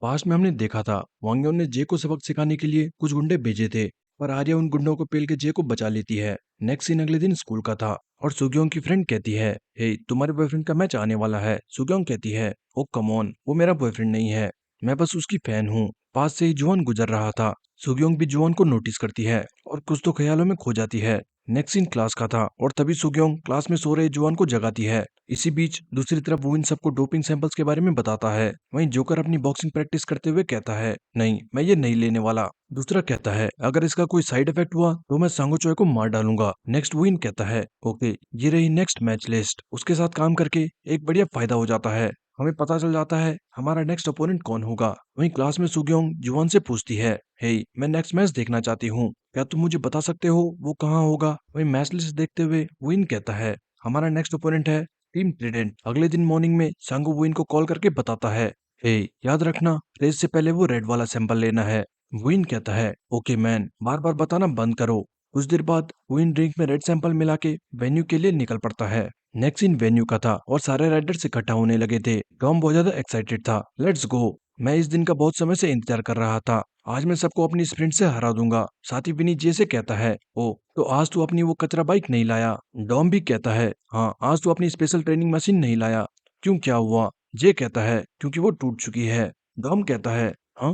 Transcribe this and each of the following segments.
Past में हमने देखा था वांग्योन ने जे को सबक सिखाने के लिए कुछ गुंडे भेजे थे, पर आर्या उन गुंडों को पेल के जे को बचा लेती है। नेक्स्ट सीन अगले दिन स्कूल का था और सुग्योंग की फ्रेंड कहती है, हे तुम्हारे बॉयफ्रेंड का मैच आने वाला है। सुग्योंग कहती है, ओ कम ऑन, वो मेरा बॉयफ्रेंड नहीं है, मैं बस उसकी फैन हूँ। पास से ही जुआन गुजर रहा था। सुग्योंग भी जुआन को नोटिस करती है और कुछ तो ख्यालों में खो जाती है। नेक्स्ट सीन क्लास का था और तभी सुग्योंग क्लास में सो रहे जुआन को जगाती है। इसी बीच दूसरी तरफ वो इन सबको डोपिंग सैंपल्स के बारे में बताता है। वहीं जोकर अपनी बॉक्सिंग प्रैक्टिस करते हुए कहता है, नहीं मैं ये नहीं लेने वाला। दूसरा कहता है, अगर इसका कोई साइड इफेक्ट हुआ तो मैं सांगो चोय को मार डालूंगा। नेक्स्ट वुइन कहता है, ओके ये रही नेक्स्ट मैच लिस्ट। उसके साथ काम करके एक बढ़िया फायदा हो जाता है, हमें पता चल जाता है हमारा नेक्स्ट ओपोनेंट कौन होगा। वहीं क्लास में सुग्योंग जुआन से पूछती है, हे मैं नेक्स्ट मैच देखना चाहती हूँ, क्या तुम मुझे बता सकते हो वो कहाँ होगा। वहीं मैच लिस्ट देखते हुए वुइन कहता है, हमारा नेक्स्ट ओपोनेंट है टीम ट्रिडेंट। अगले दिन मॉर्निंग में सांगो वुइन को कॉल करके बताता है, हे याद रखना रेस से पहले वो रेड वाला सैंपल लेना है। वुइन कहता है, ओके मैन, बार बार बताना बंद करो। कुछ देर बाद वुइन ड्रिंक में रेड सैंपल मिला के वेन्यू के लिए निकल पड़ता है। नेक्स्ट सीन वेन्यू का था और सारे राइडर्स इकट्ठा होने लगे थे। टॉम बहुत ज्यादा एक्साइटेड था, लेट्स गो, मैं इस दिन का बहुत समय से इंतजार कर रहा था, आज मैं सबको अपनी स्प्रिंट से हरा दूंगा। साथ ही विनी जे से कहता है, ओ तो आज तू अपनी वो कचरा बाइक नहीं लाया। डॉम भी कहता है, हाँ आज तू अपनी स्पेशल ट्रेनिंग मशीन नहीं लाया। क्यों, क्या हुआ। जे कहता है, क्योंकि वो टूट चुकी है। डॉम कहता है, हाँ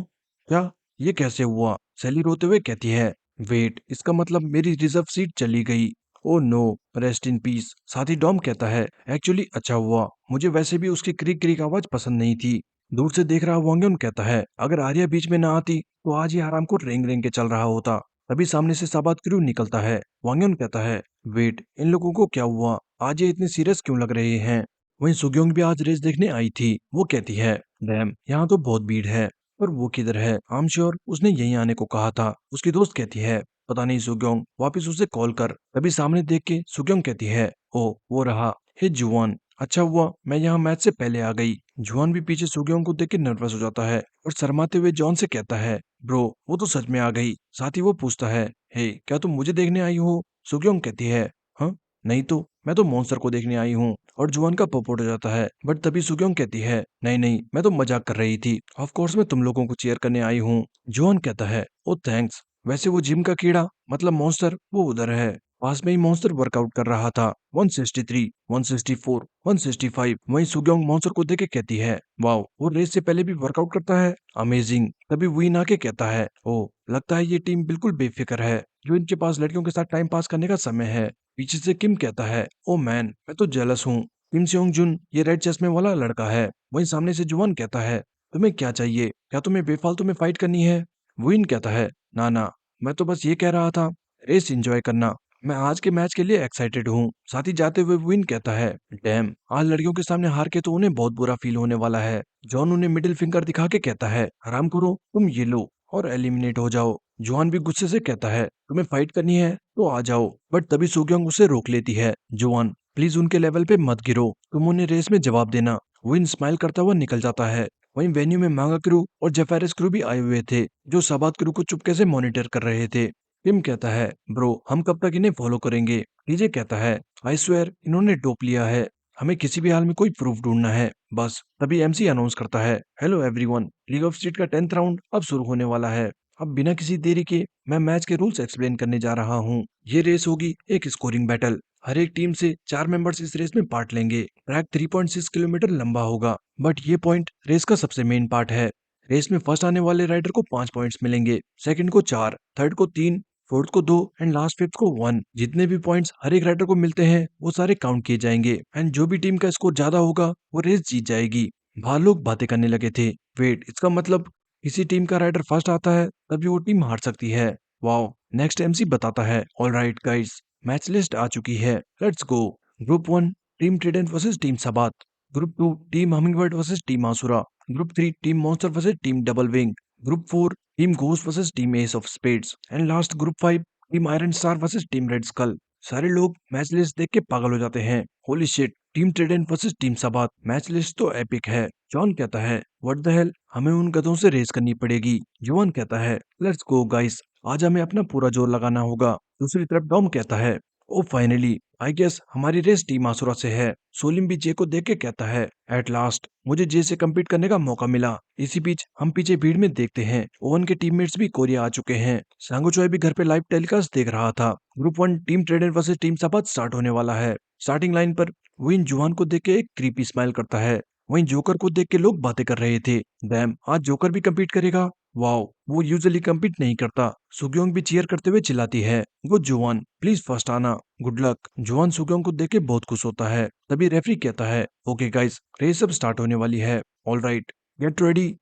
क्या, ये कैसे हुआ। सैली रोते हुए कहती है, वेट, इसका मतलब मेरी रिजर्व सीट चली गई। Oh no, rest in peace. साथ ही डॉम कहता है, एक्चुअली अच्छा हुआ, मुझे वैसे भी उसकी क्रिक क्रिक आवाज पसंद नहीं थी। दूर से देख रहा वांग्योन कहता है, अगर आर्या बीच में ना आती तो आज ये आराम को रेंग रेंग के चल रहा होता। तभी सामने से साबात क्रू निकलता है। वांग्योन कहता है, वेट, इन लोगों को क्या हुआ, आज ये इतने सीरियस क्यों लग रहे हैं। वहीं सुग्योंग भी आज रेस देखने आई थी। वो कहती है, डैम यहाँ तो बहुत भीड़ है, पर वो किधर है, आई एम श्योर उसने यहीं आने को कहा था। उसकी दोस्त कहती है, पता नहीं सुग्योंग, वापस उसे कॉल कर। तभी सामने देख के सुग्योंग कहती है, ओ वो रहा, हे जुआन, अच्छा हुआ मैं यहाँ मैच से पहले आ गई। जुआन भी पीछे सुग्योंग को देख के नर्वस हो जाता है और शर्माते हुए जॉन से कहता है, ब्रो वो तो सच में आ गई। साथ ही वो पूछता है, हे क्या तुम मुझे देखने आई हो। सुग्योंग कहती है, हाँ नहीं तो, मैं तो मॉन्स्टर को देखने आई हूँ। और जुआन का पपोट हो जाता है, बट तभी सुग्योंग कहती है, नहीं नहीं मैं तो मजाक कर रही थी, ऑफ कोर्स मैं तुम लोगों को चीयर करने आई हूँ। जुआन कहता है, ओ थैंक्स, वैसे वो जिम का कीड़ा मतलब मॉन्स्टर वो उधर है। पास में ही मॉन्स्टर वर्कआउट कर रहा था। 163, 164, 165। वहीं सुग्योंग मॉन्स्टर को देख के कहती है, वाओ वो रेस से पहले भी वर्कआउट करता है, अमेजिंग। तभी वुइन आके कहता है, ओ लगता है ये टीम बिल्कुल बेफिक्र है, जो इनके पास लड़कियों के साथ टाइम पास करने का समय है। पीछे से किम कहता है, ओ मैन मैं तो जेलस हूँ। किम सेयोंग जुन ये रेड चश्मे वाला लड़का है। वहीं सामने से जुआन कहता है, तुम्हें क्या चाहिए, क्या तुम्हें बेफालतू में फाइट करनी है। वुइन कहता है, ना ना, मैं तो बस ये कह रहा था रेस एंजॉय करना, मैं आज के मैच के लिए एक्साइटेड हूँ। साथ ही जाते हुए विन कहता है, डैम आज लड़कियों के सामने हार के तो उन्हें बहुत बुरा फील होने वाला है। जॉन उन्हें मिडिल फिंगर दिखा के कहता है, आराम करो तुम ये लो और एलिमिनेट हो जाओ। जॉन भी गुस्से से कहता है, तुम्हें फाइट करनी है तो आ जाओ, बट तभी सुग्योंग उसे रोक लेती है। जॉन प्लीज उनके लेवल पे मत गिरो, तुम उन्हें रेस में जवाब देना। विन स्माइल करता हुआ निकल जाता है। वहीं वेन्यू में मांगा क्रू और जेफेरिस क्रू भी आए हुए थे, जो सबात क्रू को चुपके से मॉनिटर कर रहे थे। टिम कहता है, ब्रो हम कब तक इन्हें फॉलो करेंगे। डीजे कहता है, आई स्वेयर इन्होंने डोप लिया है, हमें किसी भी हाल में कोई प्रूफ ढूंढना है बस। तभी एमसी अनाउंस करता है, hello everyone, league of street का 10th राउंड अब शुरू होने वाला है। अब बिना किसी देरी के मैं मैच के रूल्स एक्सप्लेन करने जा रहा हूँ। ये रेस होगी एक स्कोरिंग बैटल, हर एक टीम से 4 मेंबर्स इस रेस में पार्ट लेंगे। ट्रैक 3.6 किलोमीटर लंबा होगा, बट ये पॉइंट रेस का सबसे मेन पार्ट है। रेस में फर्स्ट आने वाले राइडर को 5 पॉइंट्स मिलेंगे, सेकंड को 4, थर्ड को 3, फोर्थ को 2 एंड लास्ट फिफ्थ को 1। जितने भी पॉइंट्स हर एक राइडर को मिलते हैं वो सारे काउंट किए जाएंगे एंड जो भी टीम का स्कोर ज्यादा होगा वो रेस जीत जाएगी। बाहर लोग बातें करने लगे थे, वेट इसका मतलब किसी टीम का राइडर फर्स्ट आता है तभी वो टीम हार सकती है। वाओ। नेक्स्ट एमसी बताता है, ऑलराइट गाइस, मैच लिस्ट आ चुकी है, let's go. Group 1 team trident versus team सबात। Group 2 team hummingbird versus team Asura. Group 3 team monster versus team double wing. Group 4 team ghost versus team ace of spades and last group 5 team iron star versus team red skull. सारे लोग match list देख के पागल हो जाते हैं, holy shit, team trident versus team सबात, match list तो एपिक है। जॉन कहता है, व्हाट द हेल, हमें उन गधों से रेस करनी पड़ेगी। जुआन कहता है, लेट्स गो गाइस, आज हमें अपना पूरा जोर लगाना होगा। दूसरी तरफ डॉम कहता है, ओ फाइनली आई गेस हमारी रेस टीम आसुरा से है। सोलिम भी जे को देख के कहता है, एट लास्ट मुझे जे से कम्पीट करने का मौका मिला। इसी बीच हम पीछे भीड़ में देखते हैं ओवन के टीममेट्स भी कोरिया आ चुके हैं। सांगोचोय भी घर पे लाइव टेलीकास्ट देख रहा था। Group 1 team trader versus team सपात स्टार्ट होने वाला है। स्टार्टिंग लाइन पर विन जुहान को देख के एक क्रीपी स्माइल करता है। वहीं जोकर को देख के लोग बातें कर रहे थे, डैम आज जोकर भी कम्पीट करेगा। वाओ, वो यूजुअली कम्पीट नहीं करता। सुग्योंग भी चीयर करते हुए चिल्लाती है, गुड जुवान, प्लीज फर्स्ट आना, गुड लक। जुआन सुग्योंग को देख के बहुत खुश होता है। तभी रेफरी कहता है, ओके गाइस, रेस अब स्टार्ट होने वाली है। All right, get ready,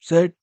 set,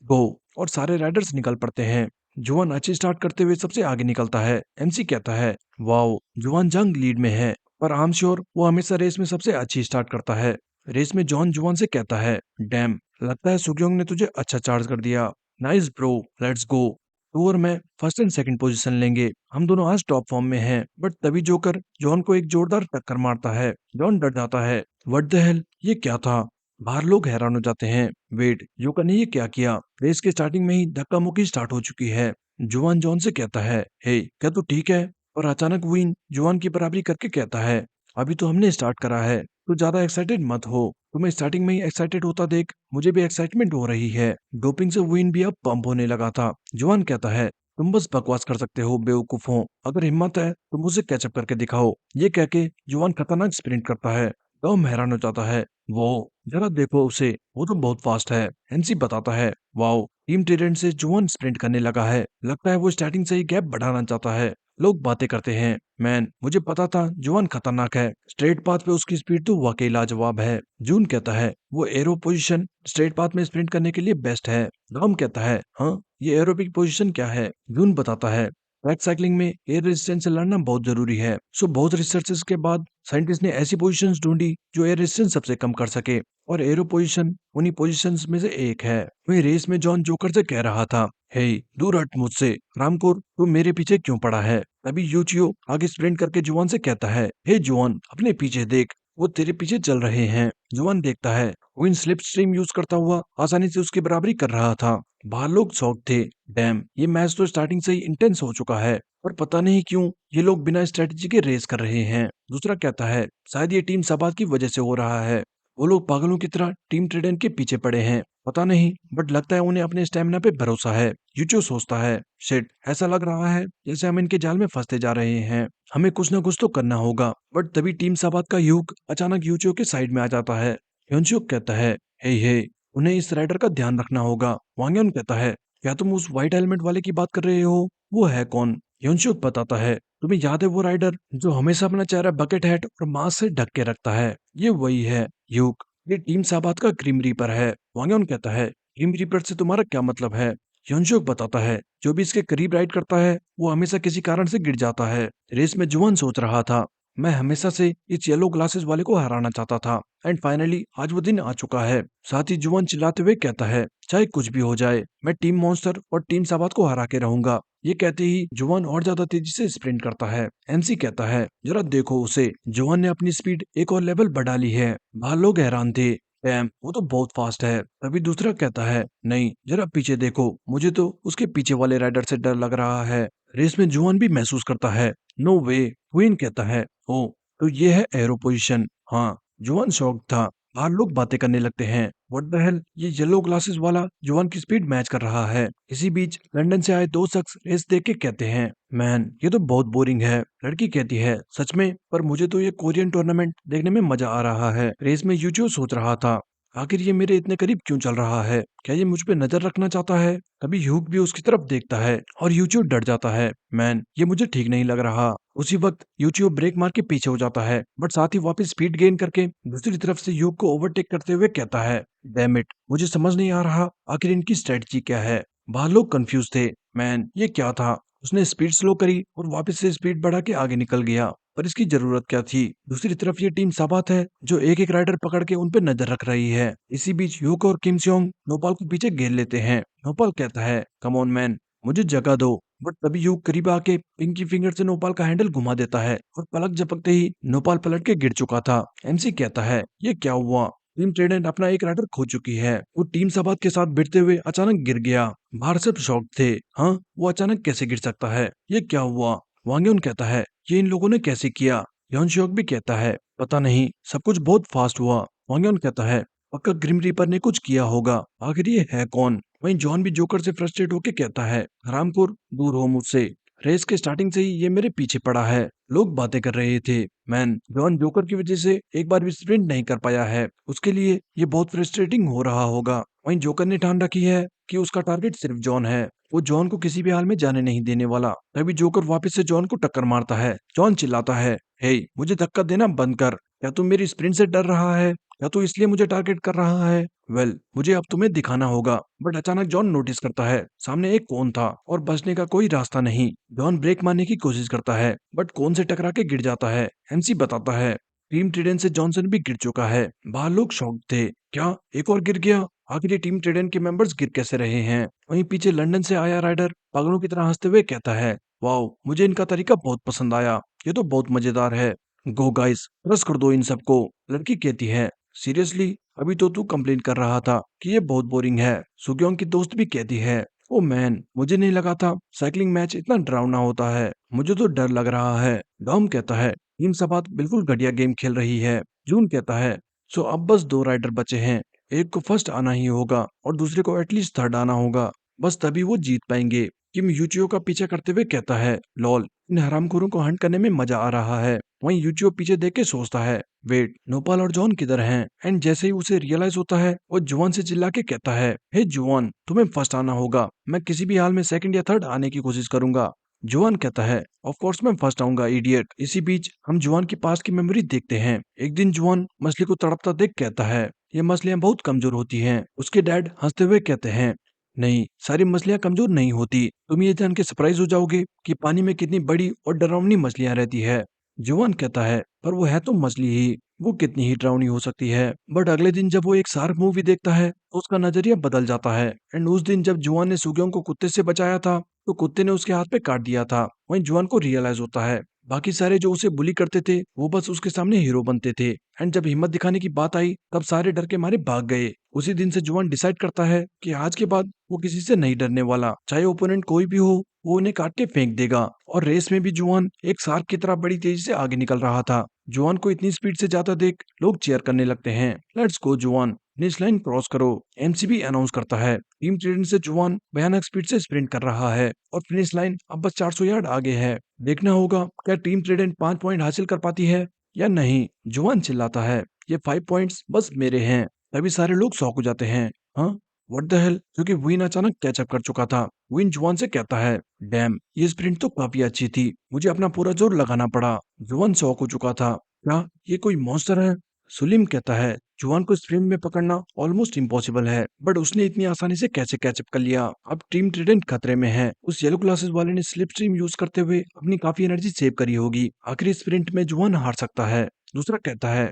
go. और सारे राइडर्स निकल पड़ते हैं। जुआन अच्छी स्टार्ट करते हुए सबसे आगे निकलता है। एमसी कहता है, वाओ, जुआन जंग लीड में है, पर आई एम श्योर वो हमेशा रेस में सबसे अच्छी स्टार्ट करता है। रेस में जॉन जुआन से कहता है, डैम, लगता है सुग्योंग ने तुझे अच्छा चार्ज कर दिया। Nice bro, let's go. तू और मैं फर्स्ट एंड सेकंड पोजीशन लेंगे। हम दोनों आज टॉप फॉर्म में हैं। बट तभी जोकर जॉन को एक जोरदार टक्कर मारता है। जॉन डर जाता है। व्हाट द हेल, ये क्या था? बाहर लोग हैरान हो जाते हैं। वेट, जोकर ने ये क्या किया? रेस के स्टार्टिंग में ही धक्का मुक्की स्टार्ट हो चुकी है। जुआन जॉन से कहता है, हे क्या तू ठीक है? और अचानक विन जुआन की बराबरी करके कहता है, अभी तो हमने स्टार्ट करा है, तू ज्यादा एक्साइटेड मत हो। तुम्हें स्टार्टिंग में ही एक्साइटेड होता देख मुझे भी एक्साइटमेंट हो रही है। डोपिंग से विन भी अब पंप होने लगा था। जुआन कहता है, तुम बस बकवास कर सकते हो बेवकूफों, अगर हिम्मत है तो मुझे कैचअप करके दिखाओ। ये कह के जुआन खतरनाक स्प्रिंट करता है। टॉम हैरान हो जाता है, वो जरा देखो उसे, वो तो बहुत फास्ट है। एनसी बताता है, वाओ, टीम ट्रेडेंट से जुआन स्प्रिंट करने लगा है, लगता है वो स्टार्टिंग से ही गैप बढ़ाना चाहता है। लोग बातें करते हैं, मैन मुझे पता था जुआन खतरनाक है, स्ट्रेट पाथ पे उसकी स्पीड तो वाकई लाजवाब है। जून कहता है, वो एरो पोजीशन स्ट्रेट पाथ में स्प्रिंट करने के लिए बेस्ट है। डॉम कहता है, हाँ, ये एरोबिक पोजीशन क्या है? जून बताता है, ट्रैक साइकिलिंग में एयर रेजिस्टेंस से लड़ना बहुत जरूरी है। सो बहुत रिसर्चेस के बाद साइंटिस्ट ने ऐसी पोजीशंस ढूंढी जो एयर रेजिस्टेंस सबसे कम कर सके, और एरो पोजीशन उन्हीं पोजीशंस में से एक है। वही रेस में जॉन जोकर से कह रहा था, हे दूर हट मुझसे, रामकोर तू मेरे पीछे क्यों पड़ा है? तभी यूचियो आगे स्प्रिंट करके जुआन से कहता है, हे जुआन, अपने पीछे देख, वो तेरे पीछे चल रहे हैं। जुआन देखता है, विन स्लिप स्ट्रीम यूज करता हुआ आसानी से उसकी बराबरी कर रहा था। बाहर लोग शॉक थे। डैम, ये मैच तो स्टार्टिंग से ही इंटेंस हो चुका है, और पता नहीं क्यों ये लोग बिना स्ट्रेटेजी के रेस कर रहे हैं। दूसरा कहता है, शायद ये टीम सबात की वजह से हो रहा है। वो लोग पागलों की तरह टीम ट्रेडन के पीछे पड़े हैं। पता नहीं, बट लगता है उन्हें अपने स्टेमिना पे भरोसा है। यूचो सोचता है, शिट, ऐसा लग रहा है जैसे हम इनके जाल में फंसते जा रहे हैं। हमें कुछ ना कुछ तो करना होगा। बट तभी टीम सबात का युग अचानक यूचो के साइड में आ जाता है। योनचुक कहता है, हे, उन्हें इस राइडर का ध्यान रखना होगा। वांगयन कहता है, क्या तुम उस व्हाइट हेलमेट वाले की बात कर रहे हो? वो है कौन? योनचुक बताता है, तुम्हें याद है वो राइडर जो हमेशा अपना चेहरा बकेट हैट और मास्क से ढक के रखता है? ये वही है युग, ये टीम साबात का ग्रिम रीपर है। वांगयन कहता है, ग्रिम रीपर से तुम्हारा क्या मतलब है? योनचुक बताता है, जो भी इसके करीब राइड करता है वो हमेशा किसी कारण से गिर जाता है। रेस में जुआन सोच रहा था, मैं हमेशा से इस येलो ग्लासेस वाले को हराना चाहता था, एंड फाइनली आज वो दिन आ चुका है। साथ ही जुआन चिल्लाते हुए कहता है, चाहे कुछ भी हो जाए, मैं टीम मॉन्स्टर और टीम साबात को हरा के रहूंगा। ये कहते ही जुआन और ज्यादा तेजी से स्प्रिंट करता है। एमसी कहता है, जरा देखो उसे, जुआन ने अपनी स्पीड एक और लेवल बढ़ा ली है। बाहर लोग हैरान थे, डैम, वो तो बहुत फास्ट है। तभी दूसरा कहता है, नहीं, जरा पीछे देखो, मुझे तो उसके पीछे वाले राइडर से डर लग रहा है। रेस में जुआन भी महसूस करता है, नो वे। क्वीन कहता है, ओ, तो ये है एरो पोजीशन। हाँ, जुआन शॉक था। बाहर लोग बातें करने लगते हैं, व्हाट द हेल, ये येलो ग्लासेस वाला जुआन की स्पीड मैच कर रहा है। इसी बीच लंदन से आए दो शख्स रेस देख के कहते हैं, मैन ये तो बहुत बोरिंग है। लड़की कहती है, सच में, पर मुझे तो ये कोरियन टूर्नामेंट देखने में मजा आ रहा है। रेस में यूचो सोच रहा था, आखिर ये मेरे इतने करीब क्यों चल रहा है? क्या ये मुझ पे नजर रखना चाहता है? तभी ह्यूग भी उसकी तरफ देखता है और यूचियो डर जाता है, मैन ये मुझे ठीक नहीं लग रहा। उसी वक्त यूचियो ब्रेक मार के पीछे हो जाता है, बट साथ ही वापस स्पीड गेन करके दूसरी तरफ से ह्यूग को ओवरटेक करते हुए कहता है, डैम इट, मुझे समझ नहीं आ रहा आखिर इनकी स्ट्रेटजी क्या है। बाहर लोग कंफ्यूज थे, मैन ये क्या था? उसने स्पीड स्लो करी और वापस से स्पीड बढ़ा के आगे निकल गया, पर इसकी जरूरत क्या थी? दूसरी तरफ ये टीम साबात है जो एक एक राइडर पकड़ के उन पे नजर रख रही है। इसी बीच यूक और किम सियोंग नोपाल को पीछे घेर लेते हैं। नोपाल कहता है, कम ऑन मैन, मुझे जगह दो। बट तभी यूक करीब आके पिंकी फिंगर से नोपाल का हैंडल घुमा देता है, और पलक झपकते ही नोपाल पलट के गिर चुका था। एमसी कहता है, ये क्या हुआ? टीम ट्रेडेंट अपना एक राइडर खो चुकी है। वो टीम साबात के साथ भिड़ते हुए अचानक गिर गया। बाहर सब शॉक थे, हाँ, वो अचानक कैसे गिर सकता है? ये क्या हुआ? वांग यून कहता है, ये इन लोगों ने कैसे किया? यॉन श्योक भी कहता है, पता नहीं, सब कुछ बहुत फास्ट हुआ। वांग यून कहता है, पक्का ग्रिम रीपर ने कुछ किया होगा, आखिर ये है कौन? वहीं जॉन भी जोकर से फ्रस्ट्रेट होकर कहता है, हरामखोर, दूर हो मुझसे। रेस के स्टार्टिंग से ही ये मेरे पीछे पड़ा है। लोग बातें कर रहे थे, मैन जॉन जोकर की वजह से एक बार भी स्प्रिंट नहीं कर पाया है, उसके लिए ये बहुत फ्रस्ट्रेटिंग हो रहा होगा। वहीं जोकर ने ठान रखी है कि उसका टारगेट सिर्फ जॉन है, वो जॉन को किसी भी हाल में जाने नहीं देने वाला। तभी जोकर वापस से जॉन को टक्कर मारता है। जॉन चिल्लाता है, हे मुझे धक्का देना बंद कर, क्या तू मेरी स्प्रिंट से डर रहा है, या तू इसलिए मुझे टारगेट कर रहा है? मुझे अब तुम्हें दिखाना होगा। बट अचानक जॉन नोटिस करता है सामने एक कोन था और बचने का कोई रास्ता नहीं। जॉन ब्रेक मारने की कोशिश करता है बट कोन से टकरा के गिर जाता है। एमसी बताता है, टीम ट्रेडेन से जॉनसन भी गिर चुका है। बाहर लोग शॉक थे, क्या एक और गिर गया? आखिर ये टीम ट्रेडेन के मेंबर्स गिर कैसे रहे हैं? वहीं पीछे लंदन से आया राइडर पागलों की तरह हंसते हुए कहता है, वाओ मुझे इनका तरीका बहुत पसंद आया, ये तो बहुत मजेदार है। गो गाइस, रस कर दो इन सबको। लड़की कहती है, सीरियसली अभी तो तू कंप्लेन कर रहा था कि ये बहुत बोरिंग है। सुग्योंग की दोस्त भी कहती है, ओ मैन मुझे नहीं लगा था साइकिलिंग मैच इतना डरावना होता है, मुझे तो डर लग रहा है। डॉम कहता है, टीम सबात बिल्कुल घटिया गेम खेल रही है। जून कहता है, सो अब बस दो राइडर बचे हैं, एक को फर्स्ट आना ही होगा और दूसरे को एटलीस्ट थर्ड आना होगा, बस तभी वो जीत पाएंगे। किम यूचियो का पीछे करते हुए कहता है, लॉल इन हरामखोरों को हंट करने में मजा आ रहा है। वहीं यूचियो पीछे देख के सोचता है, वेट नोपाल और जॉन किधर हैं? एंड जैसे ही उसे रियलाइज होता है वो जुआन से चिल्ला के कहता है, हे जुआन तुम्हें फर्स्ट आना होगा, मैं किसी भी हाल में सेकंड या थर्ड आने की कोशिश करूंगा। जुआन कहता है, ऑफ कोर्स मैं फर्स्ट आऊंगा इडियट। इसी बीच हम जुआन की पास्ट की मेमोरी देखते हैं। एक दिन जुआन मछली को तड़पता देख कहता है, ये मछलियां बहुत कमजोर होती हैं। उसके डैड हंसते हुए कहते हैं, नहीं सारी मछलियां कमजोर नहीं होती, तुम ये जान के सरप्राइज हो जाओगे कि पानी में कितनी बड़ी और डरावनी मछलियां रहती है। जुआन कहता है, पर वो है तो मछली ही, वो कितनी ही डरावनी हो सकती है। बट अगले दिन जब वो एक शार्क मूवी देखता है तो उसका नजरिया बदल जाता है। एंड उस दिन जब जुआन ने सुग्योंग को कुत्ते से बचाया था तो कुत्ते ने उसके हाथ पे काट दिया था। वहीं जुआन को रियलाइज होता है बाकी सारे जो उसे बुली करते थे वो बस उसके सामने हीरो बनते थे। एंड जब हिम्मत दिखाने की बात आई तब सारे डर के मारे भाग गए। उसी दिन से जुआन डिसाइड करता है कि आज के बाद वो किसी से नहीं डरने वाला, चाहे ओपोनेंट कोई भी हो वो उन्हें काट के फेंक देगा। और रेस में भी जुआन एक शार्क की तरह बड़ी तेजी से आगे निकल रहा था। जुआन को इतनी स्पीड से जाता देख लोग चीयर करने लगते हैं, लेट्स गो जुआन, फिनिश लाइन क्रॉस करो। एमसीबी अनाउंस करता है, टीम ट्रेडन से जुआन भयानक स्पीड से स्प्रिंट कर रहा है और फिनिश लाइन अब बस 400 यार्ड आगे है। देखना होगा क्या टीम ट्रेडन 5 पॉइंट हासिल कर पाती है या नहीं। जुआन चिल्लाता है, ये 5 पॉइंट्स बस मेरे हैं। तभी सारे लोग शॉक हो जाते हैं, हाँ व्हाट द हेल, क्योंकि विन अचानक कैचअप कर चुका था। विन जुआन से कहता है, डैम ये स्प्रिंट तो काफी अच्छी थी, मुझे अपना पूरा जोर लगाना पड़ा। जुआन शॉक हो चुका था, क्या ये कोई मॉन्स्टर है? सुलीम कहता है, जुआन को स्प्रिंट में पकड़ना ऑलमोस्ट इम्पॉसिबल है, बट उसने इतनी आसानी से कैसे कैचअप कर लिया? अब टीम ट्रिडेंट खतरे में है। उस येलो ग्लासेस वाले ने स्लिप स्ट्रीम यूज करते हुए अपनी काफी एनर्जी सेव करी होगी, आखिरी स्प्रिंट में जुआन हार सकता है। दूसरा कहता है,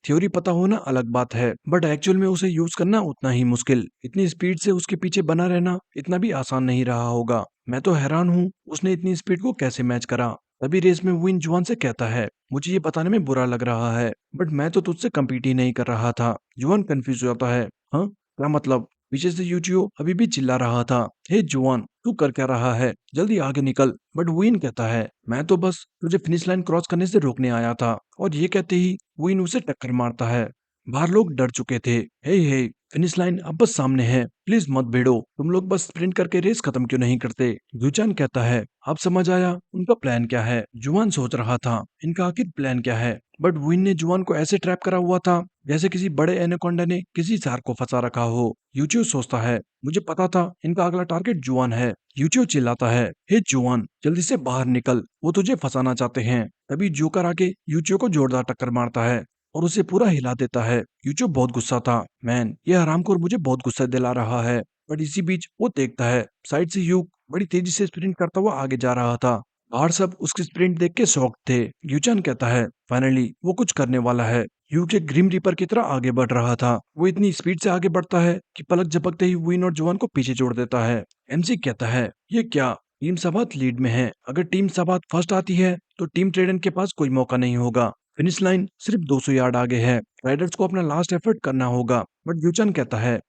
थ्योरी पता होना अलग बात है, बट एक्चुअल में उसे यूज करना उतना ही मुश्किल। इतनी स्पीड से उसके पीछे बना रहना इतना भी आसान नहीं रहा होगा। मैं तो हैरान हूँ उसने इतनी स्पीड को कैसे मैच करा। तभी रेस में विन जुआन से कहता है, मुझे ये बताने में बुरा लग रहा है बट मैं तो तुझसे कम्पीट ही नहीं कर रहा था। जुआन कंफ्यूज हो जाता है, हाँ क्या मतलब? पीछे से यूचियो अभी भी चिल्ला रहा था, हे जुआन तू कर क्या रहा है, जल्दी आगे निकल। बट विन कहता है, मैं तो बस तुझे फिनिश लाइन क्रॉस करने से रोकने आया था। और ये कहते ही विन उसे टक्कर मारता है। बाहर लोग डर चुके थे, हे फिनिश लाइन अब बस सामने है, प्लीज मत भिड़ो, तुम लोग बस स्प्रिंट करके रेस खत्म क्यों नहीं करते? जुचान कहता है, अब समझ आया उनका प्लान क्या है। जुआन सोच रहा था इनका आखिर प्लान क्या है, बट विन ने जुआन को ऐसे ट्रैप करा हुआ था जैसे किसी बड़े एनाकोंडा ने किसी शार्क को फंसा रखा हो। यूचियो सोचता है, मुझे पता था इनका अगला टारगेट जुआन है। यूचियो चिल्लाता है, हे जुआन जल्दी से बाहर निकल, वो तुझे फंसाना चाहते हैं। तभी जोकर आके यूचियो को जोरदार टक्कर मारता है और उसे पूरा हिला देता है। यूचियो बहुत गुस्सा था, मैन ये हरामखोर मुझे बहुत गुस्सा दिला रहा है। बट इसी बीच वो देखता है साइड से यूक बड़ी तेजी से स्प्रिंट करता हुआ आगे जा रहा था। बाहर सब उसकी स्प्रिंट देख के शॉक थे। यूचान कहता है, फाइनली वो कुछ करने वाला है। यूक एक ग्रिम रीपर की तरह आगे बढ़ रहा था। वो इतनी स्पीड से आगे बढ़ता है कि पलक झपकते ही विन और जुआन को पीछे छोड़ देता है। एमसी कहता है, ये क्या, टीम सबात लीड में है, अगर टीम सबात फर्स्ट आती है तो टीम ट्रेडन के पास कोई मौका नहीं होगा। फिनिश लाइन सिर्फ 200 यार्ड आगे है, राइडर्स को अपना लास्ट एफर्ट करना होगा। बट यूचन कहता है,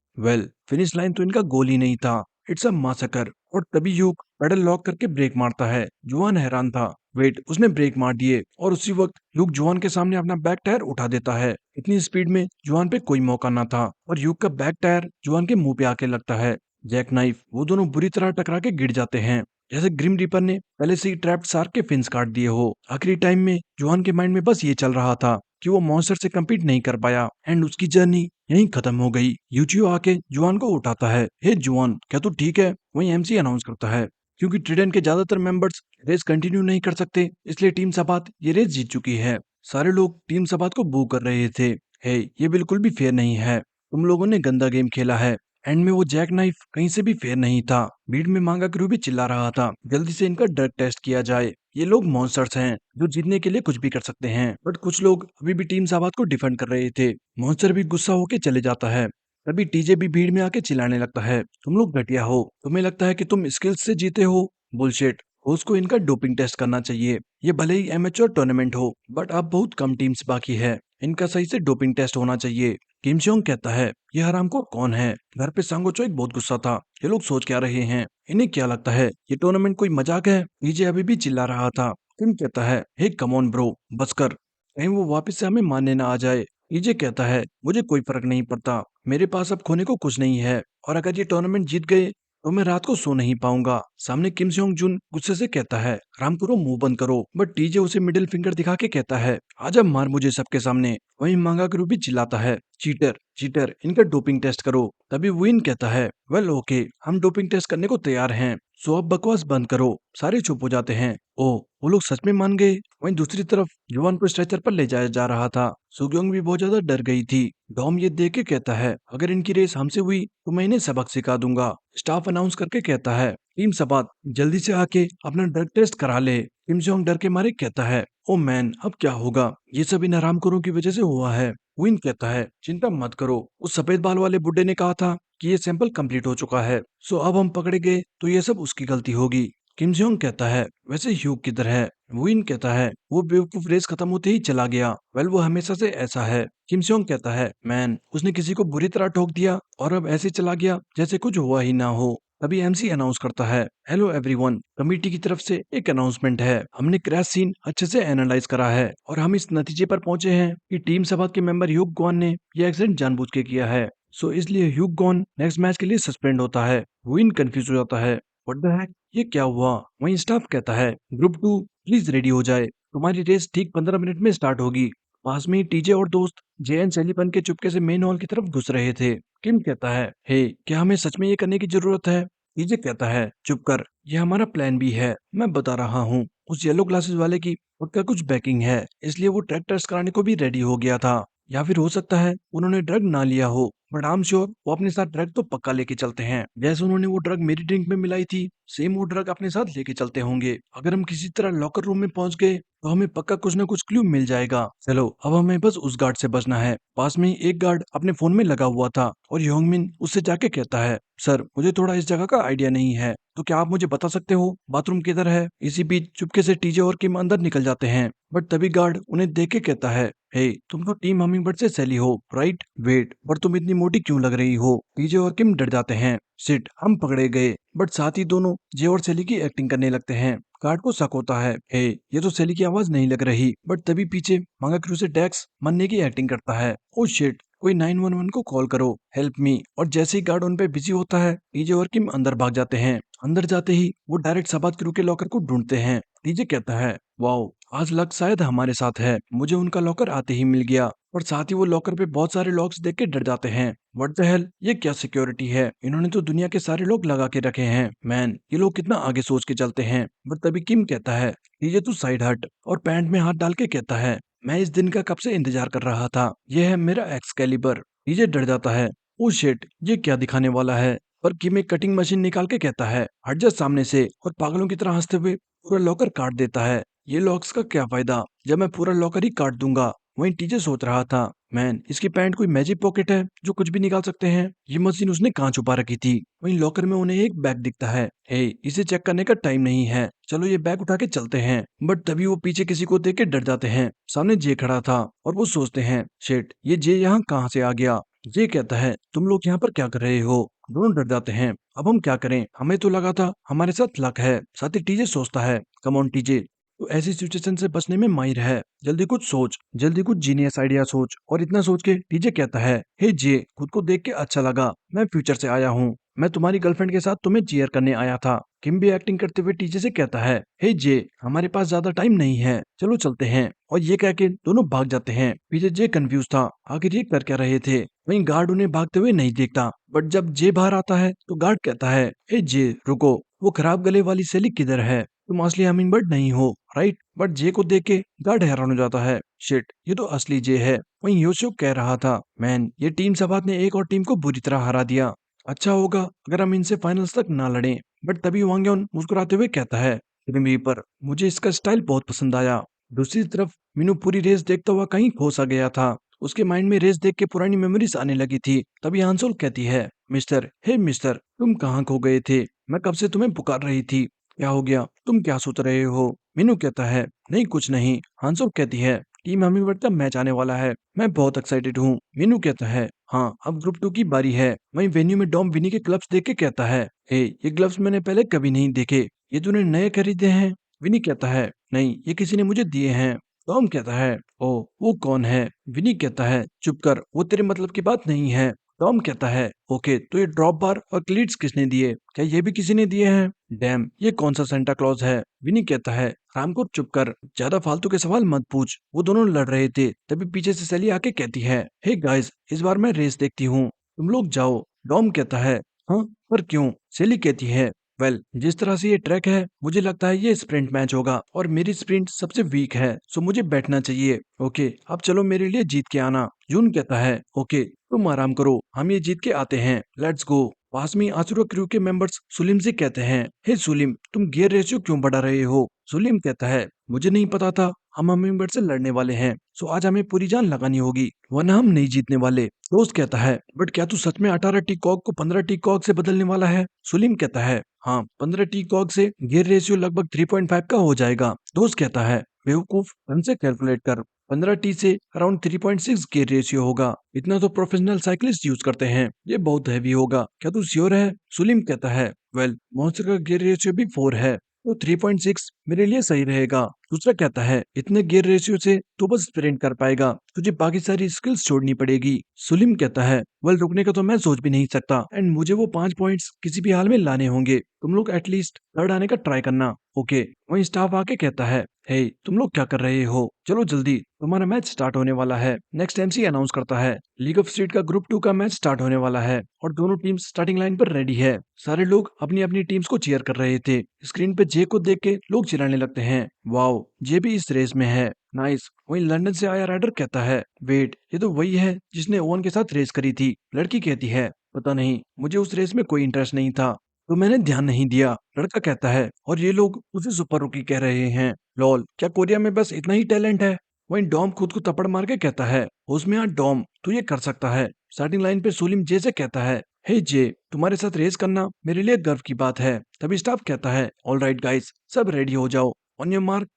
फिनिश लाइन तो इनका गोल ही नहीं था, इट्स अ मासकर। और तभी ह्यूग पेडल लॉक करके ब्रेक मारता है। जुआन हैरान था। वेट, उसने ब्रेक मार दिए और उसी वक्त ह्यूग जुआन के सामने अपना बैक टायर उठा देता है। इतनी स्पीड में जुआन पे कोई मौका ना था और ह्यूग का बैक टायर जुआन के मुंह पे आके लगता है। जैक नाइफ, वो दोनों बुरी तरह टकरा के गिर जाते हैं, जैसे ग्रिम रीपर ने पहले से ही ट्रैप्ड शार्क के फिन्स काट दिए हो। आखिरी टाइम में जुआन के माइंड में बस ये चल रहा था कि वो मॉन्स्टर से कम्पीट नहीं कर पाया एंड उसकी जर्नी यहीं खत्म हो गई। यूचियो आके जुआन को उठाता है। हे जुआन, क्या तू ठीक है? वहीं एमसी अनाउंस करता है, क्योंकि ट्रिडेंट के ज्यादातर मेंबर्स रेस कंटिन्यू नहीं कर सकते, इसलिए टीम सबात ये रेस जीत चुकी है। सारे लोग टीम सबात को बू कर रहे थे। हे, ये बिल्कुल भी फेयर नहीं है, तुम लोगों ने गंदा गेम खेला है। एंड में वो जैक नाइफ कहीं से भी फेयर नहीं था। भीड़ में मांगा क्रू भी चिल्ला रहा था, जल्दी से इनका ड्रग टेस्ट किया जाए। ये लोग मॉन्स्टर्स हैं जो जीतने के लिए कुछ भी कर सकते हैं। बट कुछ लोग अभी भी टीम साबात को डिफेंड कर रहे थे। मॉन्स्टर भी गुस्सा होके चले जाता है। तभी टीजे भी भीड़ में आके चिल्लाने लगता है, तुम लोग घटिया हो, तुम्हें लगता है कि तुम स्किल्स से जीते हो? बुलशिट, उसको इनका डोपिंग टेस्ट करना चाहिए। ये भले ही एमेच्योर टूर्नामेंट हो, बट अब बहुत कम टीम्स बाकी है, इनका सही से डोपिंग टेस्ट होना चाहिए। किम जोंग कहता है, ये हरामखोर कौन है? घर पे सांगो चोइक बहुत गुस्सा था। ये लोग सोच क्या रहे हैं? इन्हें क्या लगता है ये टूर्नामेंट कोई मजाक है? डीजे अभी भी चिल्ला रहा था। किम कहता है, हे कम ऑन ब्रो, बस कर, कहीं वो वापस से हमें मारने ना आ जाए। डीजे कहता है, मुझे कोई फर्क नहीं पड़ता, मेरे पास अब खोने को कुछ नहीं है, और अगर ये टूर्नामेंट जीत गए तो मैं रात को सो नहीं पाऊंगा। सामने किम जोंग जुन गुस्से से कहता है, आराम करो, मुंह बंद करो। बट टीजे उसे मिडिल फिंगर दिखा के कहता है, आजा मार मुझे सबके सामने। वहीं मांगा करू भी चिल्लाता है, चीटर चीटर, इनका डोपिंग टेस्ट करो। तभी विन कहता है, वेल ओके, हम डोपिंग टेस्ट करने को तैयार हैं, सो अब बकवास बंद करो। सारे चुप हो जाते हैं। ओ, वो लोग सच में मान गए। वहीं दूसरी तरफ युवान को स्ट्रेचर पर ले जाया जा रहा था। सुग्योंग भी बहुत ज्यादा डर गई थी। डॉम ये देख के कहता है, अगर इनकी रेस हमसे हुई तो मैं इन्हें सबक सिखा दूंगा। स्टाफ अनाउंस करके कहता है, टीम सबात जल्दी से आके अपना ड्रग टेस्ट करा ले। किम जोंग डर के मारे कहता है, ओ मैन, अब क्या होगा? ये सब इन हरामखोरों की वजह से हुआ है। विन कहता है, चिंता मत करो, उस सफेद बाल वाले बुड्ढे ने कहा था कि ये सैंपल कंप्लीट हो चुका है, सो अब हम पकड़े गए तो ये सब उसकी गलती होगी। किम जोंग कहता है, वैसे ह्यूग किधर है? विन कहता है, वो बेवकूफ रेस खत्म होते ही चला गया। वेल, वो हमेशा से ऐसा है। किम जोंग कहता है, मैन, उसने किसी को बुरी तरह ठोक दिया और अब ऐसे चला गया जैसे कुछ हुआ ही ना हो। तभी एमसी अनाउंस करता है, हेलो एवरीवन, कमेटी की तरफ से एक अनाउंसमेंट है। हमने क्रैश सीन अच्छे से एनालाइज करा है और हम इस नतीजे पर पहुंचे हैं कि टीम सभा के मेंबर ह्यूग गॉन ने यह एक्सीडेंट जानबूझ के किया है। सो इसलिए ह्यूग गॉन नेक्स्ट मैच के लिए सस्पेंड होता है। विन कंफ्यूज हो जाता है, व्हाट द हेक, ये क्या हुआ? वहीं स्टाफ कहता है, ग्रुप 2 प्लीज रेडी हो जाए, तुम्हारी रेस ठीक 15 मिनट में स्टार्ट होगी। पास में ही टीजे और दोस्त जेएन सैली बन के चुपके से मेन हॉल की तरफ घुस रहे थे। किम कहता है, हे, क्या हमें सच में ये करने की जरूरत है? टीजे कहता है, चुप कर, ये हमारा प्लान भी है, मैं बता रहा हूँ। उस येलो ग्लासेस वाले की पक्का कुछ बैकिंग है, इसलिए वो ट्रैक टेस्ट कराने को भी रेडी हो गया था। या फिर हो सकता है उन्होंने ड्रग ना लिया हो, बट आई एम श्योर वो अपने साथ ड्रग तो पक्का लेके चलते हैं। जैसे उन्होंने वो ड्रग मेरी ड्रिंक में मिलाई थी, सेम वो ड्रग अपने साथ लेके चलते होंगे। अगर हम किसी तरह लॉकर रूम में पहुंच गए तो हमें पक्का कुछ ना कुछ क्लू मिल जाएगा। चलो, अब हमें बस उस गार्ड से बचना है। पास में ही एक गार्ड अपने फोन में लगा हुआ था और योंगमिन उससे जाके कहता है, सर, मुझे थोड़ा इस जगह का आइडिया नहीं है, तो क्या आप मुझे बता सकते हो बाथरूम किधर है? इसी बीच चुपके से टीजे और किम अंदर निकल जाते हैं, बट तभी गार्ड उन्हें देख के कहता है, हे, तुम तो टीम हमिंगबर्ड से सैली हो, राइट? वेट, पर तुम इतनी मोटी क्यों लग रही हो? टीजे और किम डर जाते हैं। सिट, हम पकड़े गए। बट साथ ही दोनों जे और सैली की एक्टिंग करने लगते हैं। गार्ड को शक होता है, हे, ये तो सैली की आवाज नहीं लग रही। बट तभी पीछे मांगा क्रू से डेक्स मरने की एक्टिंग करता है। ओ शिट, कोई 911 को कॉल करो, हेल्प मी। और जैसे ही गार्ड उन पे बिजी होता है, टीजे और किम अंदर भाग जाते हैं। अंदर जाते ही वो डायरेक्ट सबात क्रू के लॉकर को ढूंढते हैं। टीजे कहता है, वाओ, आज लक शायद हमारे साथ है, मुझे उनका लॉकर आते ही मिल गया। और साथ ही वो लॉकर पे बहुत सारे लॉक्स देख के डर जाते हैं। व्हाट द हेल, ये क्या सिक्योरिटी है? इन्होंने तो दुनिया के सारे लोग लगा के रखे हैं। मैन, ये लोग कितना आगे सोच के चलते हैं। बट तभी किम कहता है, टीजे तू साइड हट, और पैंट में हाथ डाल के कहता है, मैं इस दिन का कब से इंतजार कर रहा था, यह है मेरा एक्सकैलिबर। टीजे डर जाता है, ओ शिट, ये क्या दिखाने वाला है? पर किम एक कटिंग मशीन निकाल के कहता है, हट जा सामने से, और पागलों की तरह हंसते हुए पूरा लॉकर काट देता है। ये लॉक्स का क्या फायदा जब मैं पूरा लॉकर ही काट दूंगा। वहीं टीजे सोच रहा था, मैन, इसकी पैंट कोई मैजिक पॉकेट है जो कुछ भी निकाल सकते हैं? ये मशीन उसने कहाँ छुपा रखी थी? वहीं लॉकर में उन्हें एक बैग दिखता है। हे, इसे चेक करने का टाइम नहीं है, चलो ये बैग उठा के चलते हैं। बट तभी वो पीछे किसी को देख के डर जाते हैं। सामने जे खड़ा था और वो सोचते हैं, शिट, ये जे यहाँ कहाँ से आ गया? ये कहता है तुम लोग यहाँ पर क्या कर रहे हो। दोनों डर जाते हैं। अब हम क्या करें, हमें तो लगा था हमारे साथ लक है। साथ ही टीजे सोचता है कम ऑन टीजे, तो ऐसी सिचुएशन से बचने में माहिर है। जल्दी कुछ सोच, जल्दी कुछ जीनियस आइडिया सोच। और इतना सोच के टीजे कहता है, हे जे, खुद को देख के अच्छा लगा। मैं फ्यूचर से आया हूँ। मैं तुम्हारी गर्लफ्रेंड के साथ तुम्हें चीयर करने आया था। किम भी एक्टिंग करते हुए टीजे से कहता है, हे जे, हमारे पास ज्यादा टाइम नहीं है, चलो चलते हैं। और ये कह के दोनों भाग जाते हैं। पीछे जे कंफ्यूज था, आखिर ये कर क्या रहे थे। वहीं गार्ड उन्हें भागते हुए नहीं देखता, बट जब जे बाहर आता है तो गार्ड कहता है, हे जे रुको, वो खराब गले वाली सेली किधर है। तुम असली हमिंगबर्ड नहीं हो, राइट। बट जे को देख के गार्ड हैरान हो जाता है, शिट, ये तो असली जे है। वहीं योशियो कह रहा था, मैन, ये टीम सबात ने एक और टीम को बुरी तरह हरा दिया। अच्छा होगा अगर हम इनसे फाइनल्स तक ना लड़ें। बट तभी वांग युन मुस्कुराते हुए कहता है, ग्रिम रीपर, मुझे इसका स्टाइल बहुत पसंद आया। दूसरी तरफ मीनू पूरी रेस देखता हुआ कहीं खो सा गया था। उसके माइंड में रेस देख के पुरानी मेमोरीज आने लगी थी। तभी हांसोल कहती है, मिस्टर, हे मिस्टर, तुम कहाँ खो गए थे। मैं कब से तुम्हें पुकार रही थी। क्या हो गया, तुम क्या सोच रहे हो। मीनू कहता है, नहीं कुछ नहीं। हांसोल कहती है, टीम हमिंगबर्ड का मैच आने वाला है, मैं बहुत एक्साइटेड हूँ। मीनू कहता है, हाँ अब ग्रुप 2 की बारी है। वहीं वेन्यू में डॉम विनी के ग्लव्स देख के कहता है, हे, ये ग्लव्स मैंने पहले कभी नहीं देखे, ये तूने नए खरीदे हैं। विनी कहता है, नहीं, ये किसी ने मुझे दिए हैं। टॉम कहता है, ओ, वो कौन है। विनी कहता है, चुप कर, वो तेरे मतलब की बात नहीं है। टॉम कहता है, ओके, तो ये ड्रॉप बार और क्लीट्स किसने दिए, क्या ये भी किसी ने दिए हैं। डैम, ये कौन सा सेंटा क्लॉज है। विनी कहता है, राम को चुप कर, ज्यादा फालतू के सवाल मत पूछ। वो दोनों लड़ रहे थे, तभी पीछे से सैली आके कहती है, हे गाइस, इस बार मैं रेस देखती हूँ, तुम लोग जाओ। डॉम कहता है, हाँ, पर क्यों। सैली कहती है, वेल, जिस तरह से ये ट्रैक है, मुझे लगता है ये स्प्रिंट मैच होगा और मेरी स्प्रिंट सबसे वीक है, सो मुझे बैठना चाहिए। ओके, अब चलो मेरे लिए जीत के आना। जून कहता है, ओके, तुम आराम करो, हम ये जीत के आते हैं, लेट्स गो। पास में आसुरा क्रू के मेंबर्स सुलीम से कहते हैं, हे सुलीम, तुम गियर रेशियो क्यों बढ़ा रहे हो। सुलीम कहता है, मुझे नहीं पता था हम हमिंगबर्ड से लड़ने वाले हैं, सो आज हमें पूरी जान लगानी होगी, वरना हम नहीं जीतने वाले। दोस्त कहता है, बट क्या तू सच में 18 टी कॉक को 15 टी कॉक से बदलने वाला है। सुलीम कहता है, हाँ, 15 टी कॉक से गियर रेशियो लगभग 3.5 का हो जाएगा। दोस्त कहता है, बेवकूफ, ढंग से कैलकुलेट कर, 15 टी से अराउंड 3.6 गियर रेशियो होगा। इतना तो प्रोफेशनल साइकिलिस्ट यूज करते हैं, ये बहुत हैवी होगा, क्या तू श्योर है। सुलीम कहता है, वेल, मॉन्स्टर का गियर रेशियो भी 4 है, तो 3.6 मेरे लिए सही रहेगा। दूसरा कहता है, इतने गियर रेशियो से तू बस स्प्रिंट कर पाएगा, तुझे बाकी सारी स्किल्स छोड़नी पड़ेगी। सुलीम कहता है, वेल, रुकने का तो मैं सोच भी नहीं सकता, एंड मुझे वो 5 पॉइंट्स किसी भी हाल में लाने होंगे। तुम लोग एटलीस्ट थर्ड आने का ट्राई करना, ओके। वहीं स्टाफ आके कहता है, हे, तुम लोग क्या कर रहे हो, चलो जल्दी, तुम्हारा मैच स्टार्ट होने वाला है। नेक्स्ट एमसी अनाउंस करता है, लीग ऑफ स्ट्रीट का ग्रुप 2 का मैच स्टार्ट होने वाला है और दोनों टीम्स स्टार्टिंग लाइन पर रेडी है। सारे लोग अपनी अपनी टीम्स को चीयर कर रहे थे। स्क्रीन पे जे को देख के लोग चिल्लाने लगते हैं, वाओ, जे भी इस रेस में है, नाइस। वहीं लंदन से आया राइडर कहता है, वेट, ये तो वही है जिसने ओवन के साथ रेस करी थी। लड़की कहती है, पता नहीं, मुझे उस रेस में कोई इंटरेस्ट नहीं था, तो मैंने ध्यान नहीं दिया। लड़का कहता है, और ये लोग उसे सुपर रुकी कह रहे हैं, लॉल, क्या कोरिया में बस इतना ही टैलेंट है। वहीं डॉम खुद को थप्पड़ मार के कहता है, उसमें यार डॉम, तू ये कर सकता है। स्टार्टिंग लाइन पे सुलीम जे से कहता है, हे जे, तुम्हारे साथ रेस करना मेरे लिए गर्व की बात है। तभी स्टाफ कहता है, ऑल राइट गाइस, सब रेडी हो जाओ, on your mark,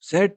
set,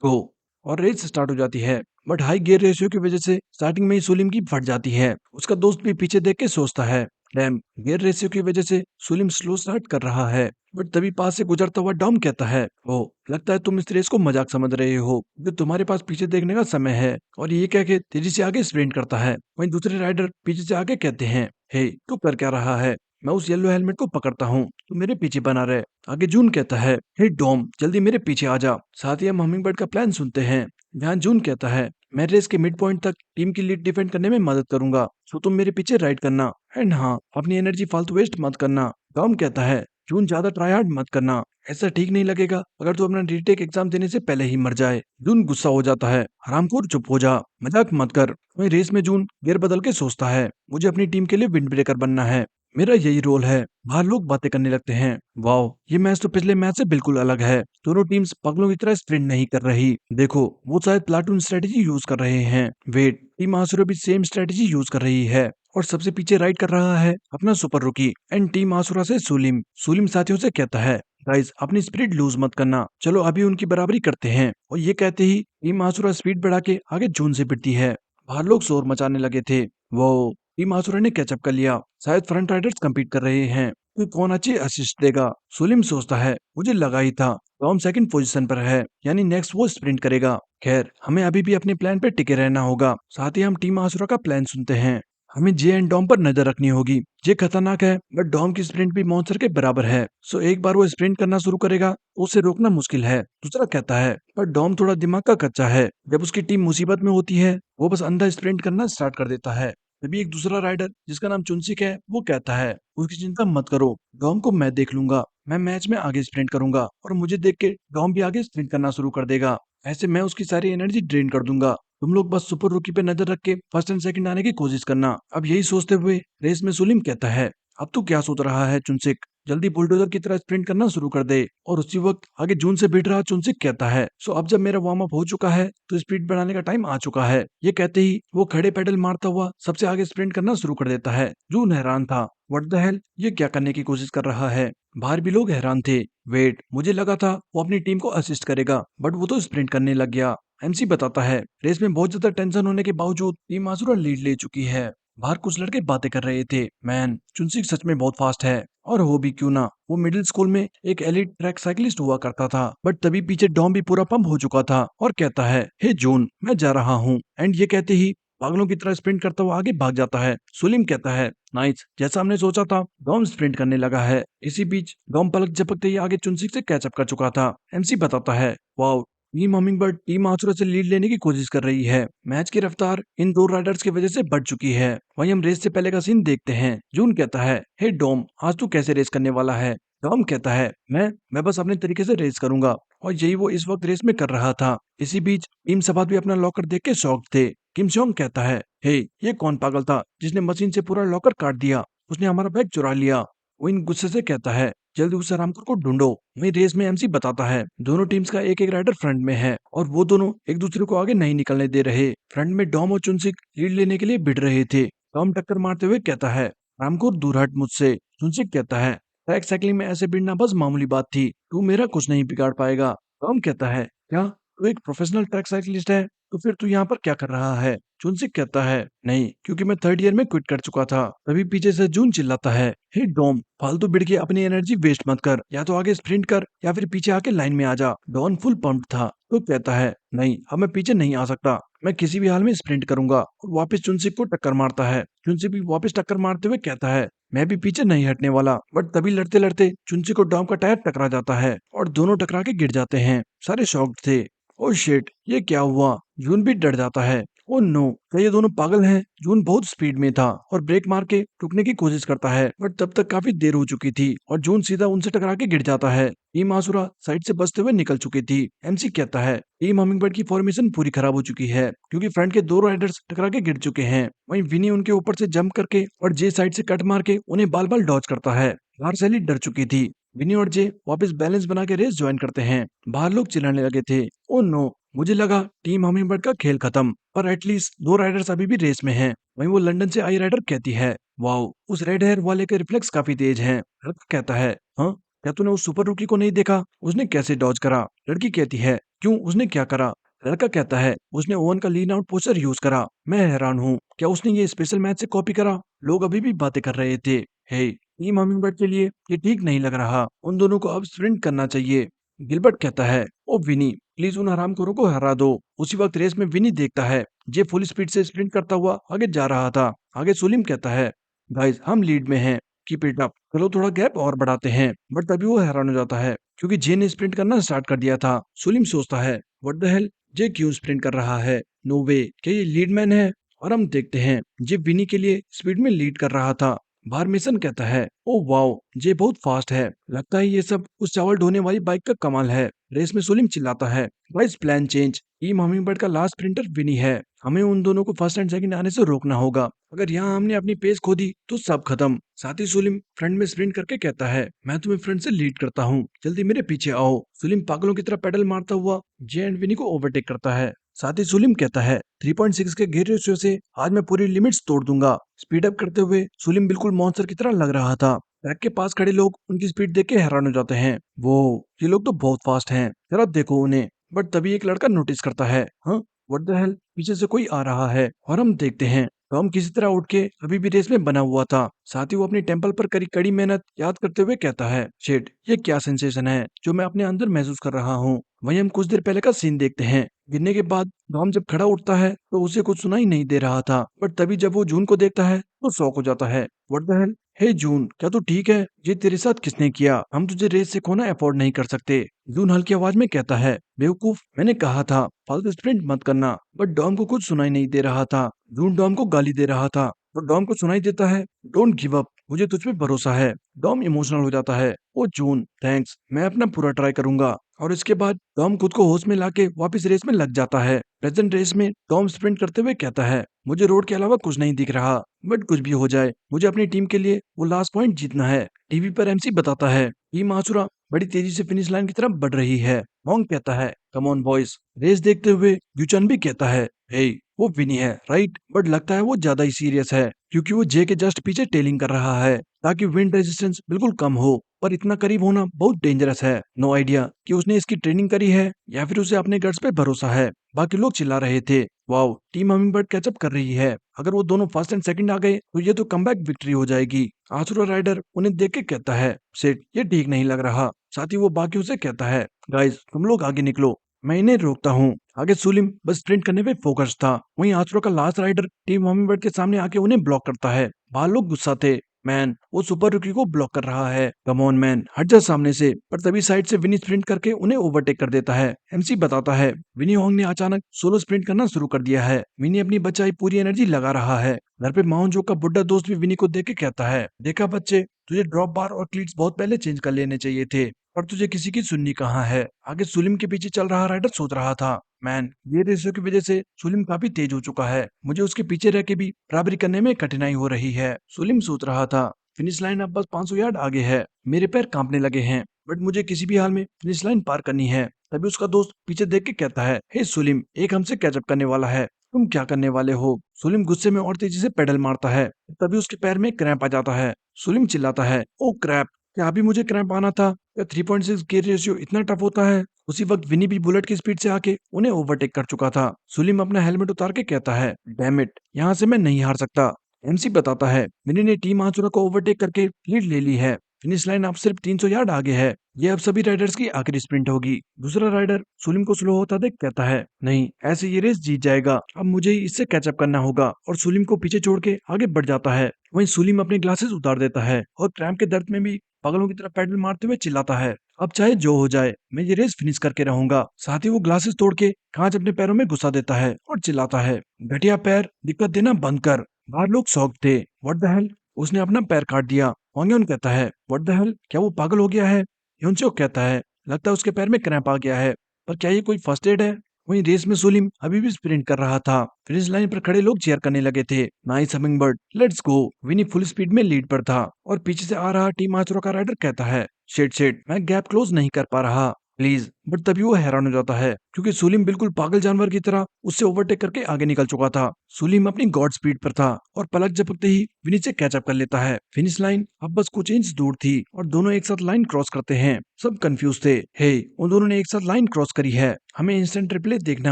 go. और रेस स्टार्ट हो जाती है। बट हाई गियर रेशियो की वजह से स्टार्टिंग में ही सुलीम की फट जाती है। उसका दोस्त भी पीछे देख के सोचता है, डैम, गियर रेशियो की वजह से सुलीम स्लो स्टार्ट कर रहा है। बट तभी पास से गुजरता हुआ डॉम कहता है, ओ, लगता है तुम इस रेस को मजाक समझ रहे हो, जो तुम्हारे पास पीछे देखने का समय है। और ये कह के तेजी से आगे स्प्रिंट करता है। वहीं दूसरे राइडर पीछे से आगे कहते हैं, हे, तू कर क्या रहा है, मैं उस येलो हेलमेट को पकड़ता हूँ, तू मेरे पीछे बना रहे। आगे जून कहता है, हे डॉम, जल्दी मेरे पीछे आ जा। साथ ही हम हमिंगबर्ड का प्लान सुनते हैं, जहाँ जून कहता है, मैं रेस के मिड पॉइंट तक टीम की लीड डिफेंड करने में मदद करूंगा, सो तुम मेरे पीछे राइड करना, एंड हाँ, अपनी एनर्जी फालतू वेस्ट मत करना। टॉम कहता है, जून, ज्यादा ट्राई हार्ड मत करना, ऐसा ठीक नहीं लगेगा अगर तू अपना रीटेक एग्जाम देने से पहले ही मर जाए। जून गुस्सा हो जाता है, हरामखोर, चुप हो जा, मजाक मत कर। वहीं रेस में जून गियर बदल के सोचता है, मुझे अपनी टीम के लिए विंड ब्रेकर बनना है, मेरा यही रोल है। बाहर लोग बातें करने लगते हैं, वाओ, ये मैच तो पिछले मैच से बिल्कुल अलग है, दोनों टीम्स पगलों की तरह स्प्रिंट नहीं कर रही, देखो, वो शायद प्लाटून स्ट्रेटेजी यूज कर रहे हैं। वेट, टीम आसुरा भी सेम स्ट्रेटेजी यूज कर रही है और सबसे पीछे राइड कर रहा है अपना सुपर रुकी। एंड टीम आसुरा से सुलीम। सुलीम साथियों से कहता है, गाइस, अपनी स्पीड लूज मत करना, चलो अभी उनकी बराबरी करते हैं। और ये कहते ही टीम आसुरा स्पीड बढ़ा के आगे जून से भिड़ती है। बाहर लोग शोर मचाने लगे थे, वो टीम आसुरा ने कैचअप कर लिया। शायद फ्रंट राइडर्स compete कर रहे हैं तो कौन अच्छी असिस्ट देगा। सुलिम सोचता है मुझे लगा ही था टॉम सेकंड पोजीशन पर है, यानी नेक्स्ट वो स्प्रिंट करेगा। खैर हमें अभी भी अपने प्लान पे टिके रहना होगा। साथ ही हम टीम आसुरा का प्लान सुनते हैं। हमें जे एंड डॉम पर नजर रखनी होगी। जे खतरनाक है बट डॉम की स्प्रिंट भी मॉन्स्टर के बराबर है। सो एक बार वो स्प्रिंट करना शुरू करेगा तो उसे रोकना मुश्किल है। दूसरा कहता है पर डॉम थोड़ा दिमाग का कच्चा है। जब उसकी टीम मुसीबत में होती है वो बस अंधा स्प्रिंट करना स्टार्ट कर देता है। तभी एक दूसरा राइडर जिसका नाम चुनसिक है वो कहता है उसकी चिंता मत करो, डॉम को मैं देख लूंगा। मैं मैच में आगे स्प्रिंट करूंगा और मुझे देख के डॉम भी आगे स्प्रिंट करना शुरू कर देगा। ऐसे मैं उसकी सारी एनर्जी ड्रेन कर दूंगा। तुम लोग बस सुपर रुकी पे नजर रख के फर्स्ट एंड सेकंड आने की कोशिश करना। अब यही सोचते हुए रेस में सुलीम कहता है अब तू क्या सोच रहा है चुनसिक, जल्दी बुलडोजर की तरह स्प्रिंट करना शुरू कर दे। और उसी वक्त आगे जून से भिड़ रहा चुनसिक कहता है सो अब जब मेरा वार्म अप हो चुका है तो स्पीड बढ़ाने का टाइम आ चुका है। ये कहते ही वो खड़े पैडल मारता हुआ सबसे आगे स्प्रिंट करना शुरू कर देता है। जून हैरान था, व्हाट द हेल, ये क्या करने की कोशिश कर रहा है। बाहर भी लोग हैरान थे। वेट, मुझे लगा था वो अपनी टीम को असिस्ट करेगा बट वो तो स्प्रिंट करने लग गया। एमसी बताता है रेस में बहुत ज्यादा टेंशन होने के बावजूद टीम आसुरा लीड ले चुकी है। बाहर कुछ लड़के बातें कर रहे थे, मैन चुनसिक सच में बहुत फास्ट है। और हो भी क्यों ना, वो मिडिल स्कूल में एक एलिट ट्रैक साइकिलिस्ट हुआ करता था। बट तभी पीछे डॉम भी पूरा पंप हो चुका था और कहता है हे जून मैं जा रहा हूँ। एंड ये कहते ही पागलों की तरह स्प्रिंट करता हुआ आगे भाग जाता है। सुलीम कहता है नाइस, जैसा हमने सोचा था डॉम स्प्रिंट करने लगा है। इसी बीच डॉम पलक झपकते ही आगे चुनसिक से कैचअप कर चुका था। एमसी बताता है wow, team hummingbird team asura से लीड लेने की कोशिश कर रही है। मैच की रफ्तार इन दो राइडर्स की वजह से बढ़ चुकी है। वहीं हम रेस से पहले का सीन देखते हैं। जून कहता है हे डॉम, आज तू कैसे रेस करने वाला है। डॉम कहता है मैं बस अपने तरीके से रेस करूंगा। और यही वो इस वक्त रेस में कर रहा था। इसी बीच टीम सबात भी अपना लॉकर देख के शॉक थे। किम जोंग कहता है हे, ये कौन पागल था जिसने मशीन से पूरा लॉकर काट दिया। उसने हमारा बैग चुरा लिया। वो इन गुस्से से कहता है जल्दी उस रामपुर को ढूंढो। वहीं रेस में एमसी बताता है दोनों टीम्स का एक एक राइडर फ्रंट में है और वो दोनों एक दूसरे को आगे नहीं निकलने दे रहे। फ्रंट में डॉम और चुनसिक लीड लेने के लिए भिड़ रहे थे। डॉम टक्कर मारते हुए कहता है रामकुर दूर हट मुझसे। चुनसिक कहता है ट्रैक साइकिलिंग में ऐसे भिड़ना बस मामूली बात थी, तू मेरा कुछ नहीं बिगाड़ पाएगा। डॉम कहता है क्या तू एक प्रोफेशनल ट्रैक साइकिलिस्ट है, तो फिर तू यहाँ पर क्या कर रहा है। चुनसिक कहता है नहीं, क्योंकि मैं थर्ड ईयर में क्विट कर चुका था। तभी पीछे से जून चिल्लाता है हे डॉम, फालतू भिड़ के अपनी एनर्जी वेस्ट मत कर, या तो आगे स्प्रिंट कर या फिर पीछे आके लाइन में आ जा। डॉन फुल पंप था तो कहता है नहीं, अब मैं पीछे नहीं आ सकता, मैं किसी भी हाल में स्प्रिंट करूंगा। और वापस चुनसिक को टक्कर मारता है। चुनसिक भी वापस टक्कर मारते हुए कहता है मैं भी पीछे नहीं हटने वाला। बट तभी लड़ते लड़ते चुनसिक को डॉम का टायर टकरा जाता है और दोनों टकरा के गिर जाते हैं। सारे शॉक्ड थे। ओह शिट, ये क्या हुआ। जून भी डर जाता है। ओह नो, क्या ये दोनों पागल हैं। जून बहुत स्पीड में था और ब्रेक मार के रुकने की कोशिश करता है बट तब तक काफी देर हो चुकी थी और जून सीधा उनसे टकरा के गिर जाता है। टीम आसुरा साइड से बचते हुए निकल चुकी थी। एमसी कहता है टीम हमिंगबर्ड की फॉर्मेशन पूरी खराब हो चुकी है क्योंकि फ्रंट के दो राइडर्स टकरा के गिर चुके हैं। वहीं विनी उनके ऊपर से जंप करके और जे साइड से कट मार के उन्हें बाल बाल डॉज करता है। बाहर सैली डर चुकी थी। विनी और जे वापस बैलेंस बना के रेस ज्वाइन करते हैं। बाहर लोग चिल्लाने लगे थे ओ नो, मुझे लगा टीम हमिंगबर्ड का खेल खत्म, पर एटलीस्ट दो राइडर्स अभी भी रेस में हैं। वहीं वो लंदन से आई राइडर कहती है वाओ, उस रेड हेयर वाले के रिफ्लेक्स काफी तेज हैं। लड़का कहता है हाँ, क्या तूने उस सुपर रूकी को नहीं देखा, उसने कैसे डॉज करा। लड़की कहती है क्यों, उसने क्या करा। लड़का कहता है उसने ओवन का लीन आउट पोस्टर यूज करा। मैं हैरान हूँ, क्या उसने ये स्पेशल मैच से कॉपी करा। लोग अभी भी बातें कर रहे थे। हे, टीम हमिंगबर्ड के लिए ये ठीक नहीं लग रहा, उन दोनों को अब स्प्रिंट करना चाहिए। गिलबर्ट कहता है ओ विनी, प्लीज उन हरामखोरों को हरा दो। उसी वक्त रेस में विनी देखता है जे फुल स्पीड से स्प्रिंट करता हुआ आगे जा रहा था। आगे सुलीम कहता है गाइस हम लीड में हैं, कीप इट अप, चलो थोड़ा गैप और बढ़ाते हैं। बट तभी वो हैरान हो जाता है क्योंकि जे ने स्प्रिंट करना स्टार्ट कर दिया था। सुलीम सोचता है व्हाट द हेल, जे क्यों स्प्रिंट कर रहा है। नो वे, क्या ये लीड मैन है। और हम देखते हैं जे विनी के लिए स्पीड में लीड कर रहा था। बाहर मिशन कहता है ओ वाओ, जे बहुत फास्ट है, लगता है ये सब उस चावल ढोने वाली बाइक का कमाल है। रेस में सुलीम चिल्लाता है guys plan change, team hummingbird का लास्ट स्प्रिंटर विनी है, हमें उन दोनों को फर्स्ट एंड सेकंड आने से रोकना होगा। अगर यहाँ हमने अपनी पेस खो दी तो सब खत्म। साथ ही सुलीम फ्रंट में स्प्रिंट करके कहता है मैं तुम्हें फ्रंट से लीड करता हूँ, जल्दी मेरे पीछे आओ। सुलीम पागलों की तरह पेडल मारता हुआ जे एंड विनी को ओवरटेक करता है। साथ ही सुलीम कहता है 3.6 के गियर रेशियो से आज मैं पूरी लिमिट्स तोड़ दूंगा। स्पीड अप करते हुए सुलीम बिल्कुल मॉन्स्टर की तरह लग रहा था। ट्रैक के पास खड़े लोग उनकी स्पीड देख के हैरान हो जाते हैं। वो ये लोग तो बहुत फास्ट हैं, जरा देखो उन्हें। बट तभी एक लड़का नोटिस करता है हाँ, व्हाट द हेल, पीछे से कोई आ रहा है। और हम देखते हैं टॉम किसी तरह उठ के अभी भी रेस में बना हुआ था। साथ ही वो अपनी टेम्पल पर करी कड़ी मेहनत याद करते हुए कहता है, शिट, ये क्या सेंसेशन है जो मैं अपने अंदर महसूस कर रहा हूँ। वहीं हम कुछ देर पहले का सीन देखते हैं। गिरने के बाद टॉम जब खड़ा उठता है तो उसे कुछ सुनाई नहीं दे रहा था, बट तभी जब वो जून को देखता है तो शॉक हो जाता है। What the hell? हे जून, क्या तू ठीक है? ये तेरे साथ किसने किया? हम तुझे रेस से खोना अफोर्ड नहीं कर सकते। जून हल्की आवाज में कहता है, बेवकूफ, मैंने कहा था फालतू स्प्रिंट मत करना। बट डॉम को कुछ सुनाई नहीं दे रहा था। जून डॉम को गाली दे रहा था तो डॉम को सुनाई देता है, डोंट गिव अप, मुझे तुझ पे भरोसा है। डॉम इमोशनल हो जाता है, ओ जून थैंक्स, मैं अपना पूरा ट्राई करूंगा। और इसके बाद टॉम खुद को होश में लाके वापस रेस में लग जाता है। प्रेजेंट रेस में टॉम स्प्रिंट करते हुए कहता है, मुझे रोड के अलावा कुछ नहीं दिख रहा, बट कुछ भी हो जाए मुझे अपनी टीम के लिए वो लास्ट पॉइंट जीतना है। टीवी पर एमसी बताता है, टीम आसुरा बड़ी तेजी से फिनिश लाइन की तरफ बढ़ रही है। मॉन्ग कहता है, कम ऑन बॉयज। रेस देखते हुए यूचन भी कहता है, हे, वो विनी है राइट, बट लगता है वो ज्यादा ही सीरियस है क्योंकि वो जे के जस्ट पीछे टेलिंग कर रहा है ताकि विंड रेजिस्टेंस बिल्कुल कम हो। पर इतना करीब होना बहुत डेंजरस है। नो आइडिया कि उसने इसकी ट्रेनिंग करी है या फिर उसे अपने गट्स पे भरोसा है। बाकी लोग चिल्ला रहे थे, वाओ, टीम हमिंगबर्ड कैचअप कर रही है। अगर वो दोनों फर्स्ट एंड सेकंड आ गए तो ये तो कमबैक विक्ट्री हो जाएगी। आसुरा राइडर उन्हें देख के कहता है, सेठ, ये ठीक नहीं लग रहा। साथ ही वो बाकियों से कहता है, गाइस तुम लोग आगे निकलो, मैं इन्हें रोकता हूँ। आगे सुलिम बस स्प्रिंट करने पे फोकस था। वहीं आसुरा का लास्ट राइडर टीम हमिंगबर्ड के सामने आके उन्हें ब्लॉक करता है। बाहर लोग गुस्सा थे, मैन, वो सुपर रुकी को ब्लॉक कर रहा है, कम ऑन मैन, हट जा सामने से। पर तभी साइड से विनी स्प्रिंट करके उन्हें ओवरटेक कर देता है। एमसी बताता है, विनी होंग ने अचानक सोलो स्प्रिंट करना शुरू कर दिया है। विनी अपनी बचाई पूरी एनर्जी लगा रहा है। घर पे माउंजो का बुड्ढा दोस्त भी विनी को देख के कहता है, देखा बच्चे, तुझे ड्रॉप बार और क्लीट्स बहुत पहले चेंज कर लेने चाहिए थे, पर तुझे किसी की सुननी कहाँ है। आगे सुलिम के पीछे चल रहा राइडर सोच रहा था, मैन, ये रेसों की वजह से सुलिम काफी तेज हो चुका है, मुझे उसके पीछे रह के भी बराबरी करने में कठिनाई हो रही है। सुलिम सोच रहा था, फिनिश लाइन अब बस 500 यार्ड आगे है, मेरे पैर कांपने लगे हैं, बट मुझे किसी भी हाल में फिनिश लाइन पार करनी है। तभी उसका दोस्त पीछे देख के कहता है, हे सुलिम, एक हमसे कैचअप करने वाला है, तुम क्या करने वाले हो? सुलिम गुस्से में और तेजी से पेडल मारता है। तभी उसके पैर में क्रैम्प आ जाता है। सुलिम चिल्लाता है, ओ क्रैप, क्या अभी मुझे क्रैम्प आना था? क्या 3.6 गियर रेशियो इतना टफ होता है? उसी वक्त विनी भी बुलेट की स्पीड से आके उन्हें ओवरटेक कर चुका था। सुलिम अपना हेलमेट उतार के कहता है, डैम इट, यहाँ से मैं नहीं हार सकता। एमसी बताता है, विनी ने टीम आंसुरा को ओवरटेक करके लीड ले ली है। फिनिश लाइन अब सिर्फ 300 यार्ड आगे है। ये अब सभी राइडर्स की आखिरी स्प्रिंट होगी। दूसरा राइडर सुलिम को स्लो होता देख कहता है, नहीं, ऐसे ये रेस जीत जाएगा, अब मुझे ही इससे कैचअप करना होगा। और सुलिम को पीछे छोड़ के आगे बढ़ जाता है। वहीं सुलिम अपने ग्लासेस उतार देता है और क्रैम्प के दर्द में भी पागलों की तरह पैडल मारते हुए चिल्लाता है, अब चाहे जो हो जाए, मैं ये रेस फिनिश करके रहूंगा। साथ ही वो ग्लासेस तोड़ के कांच अपने पैरों में घुसा देता है और चिल्लाता है, घटिया पैर, दिक्कत देना बंद कर। बाहर लोग शॉक थे, व्हाट द हेल, उसने अपना पैर काट दिया। होंगयोन कहता है, व्हाट द हेल, क्या वो पागल हो गया है? ह्योनसोक कहता है, लगता है उसके पैर में क्रैम्प आ गया है, पर क्या ये कोई फर्स्ट एड है? वहीं रेस में सुलिम अभी भी स्प्रिंट कर रहा था। फिनिश लाइन पर खड़े लोग चीयर करने लगे थे, nice hummingbird, let's go. Winnie full speed में लीड पर था और पीछे से आ रहा टीम आचुरा का राइडर कहता है, शिट शिट, मैं गैप क्लोज नहीं कर पा रहा, प्लीज। बट तभी वो हैरान हो जाता है क्योंकि सुलीम बिल्कुल पागल जानवर की तरह उससे ओवरटेक करके आगे निकल चुका था। सुलीम अपनी गॉड स्पीड पर था और पलक झपकते ही विनी से कैचअप कर लेता है। फिनिश लाइन अब बस कुछ इंच दूर थी और दोनों एक साथ लाइन क्रॉस करते हैं। सब कंफ्यूज थे, हे, उन दोनों ने एक साथ लाइन क्रॉस करी है, हमें इंस्टेंट रिप्ले देखना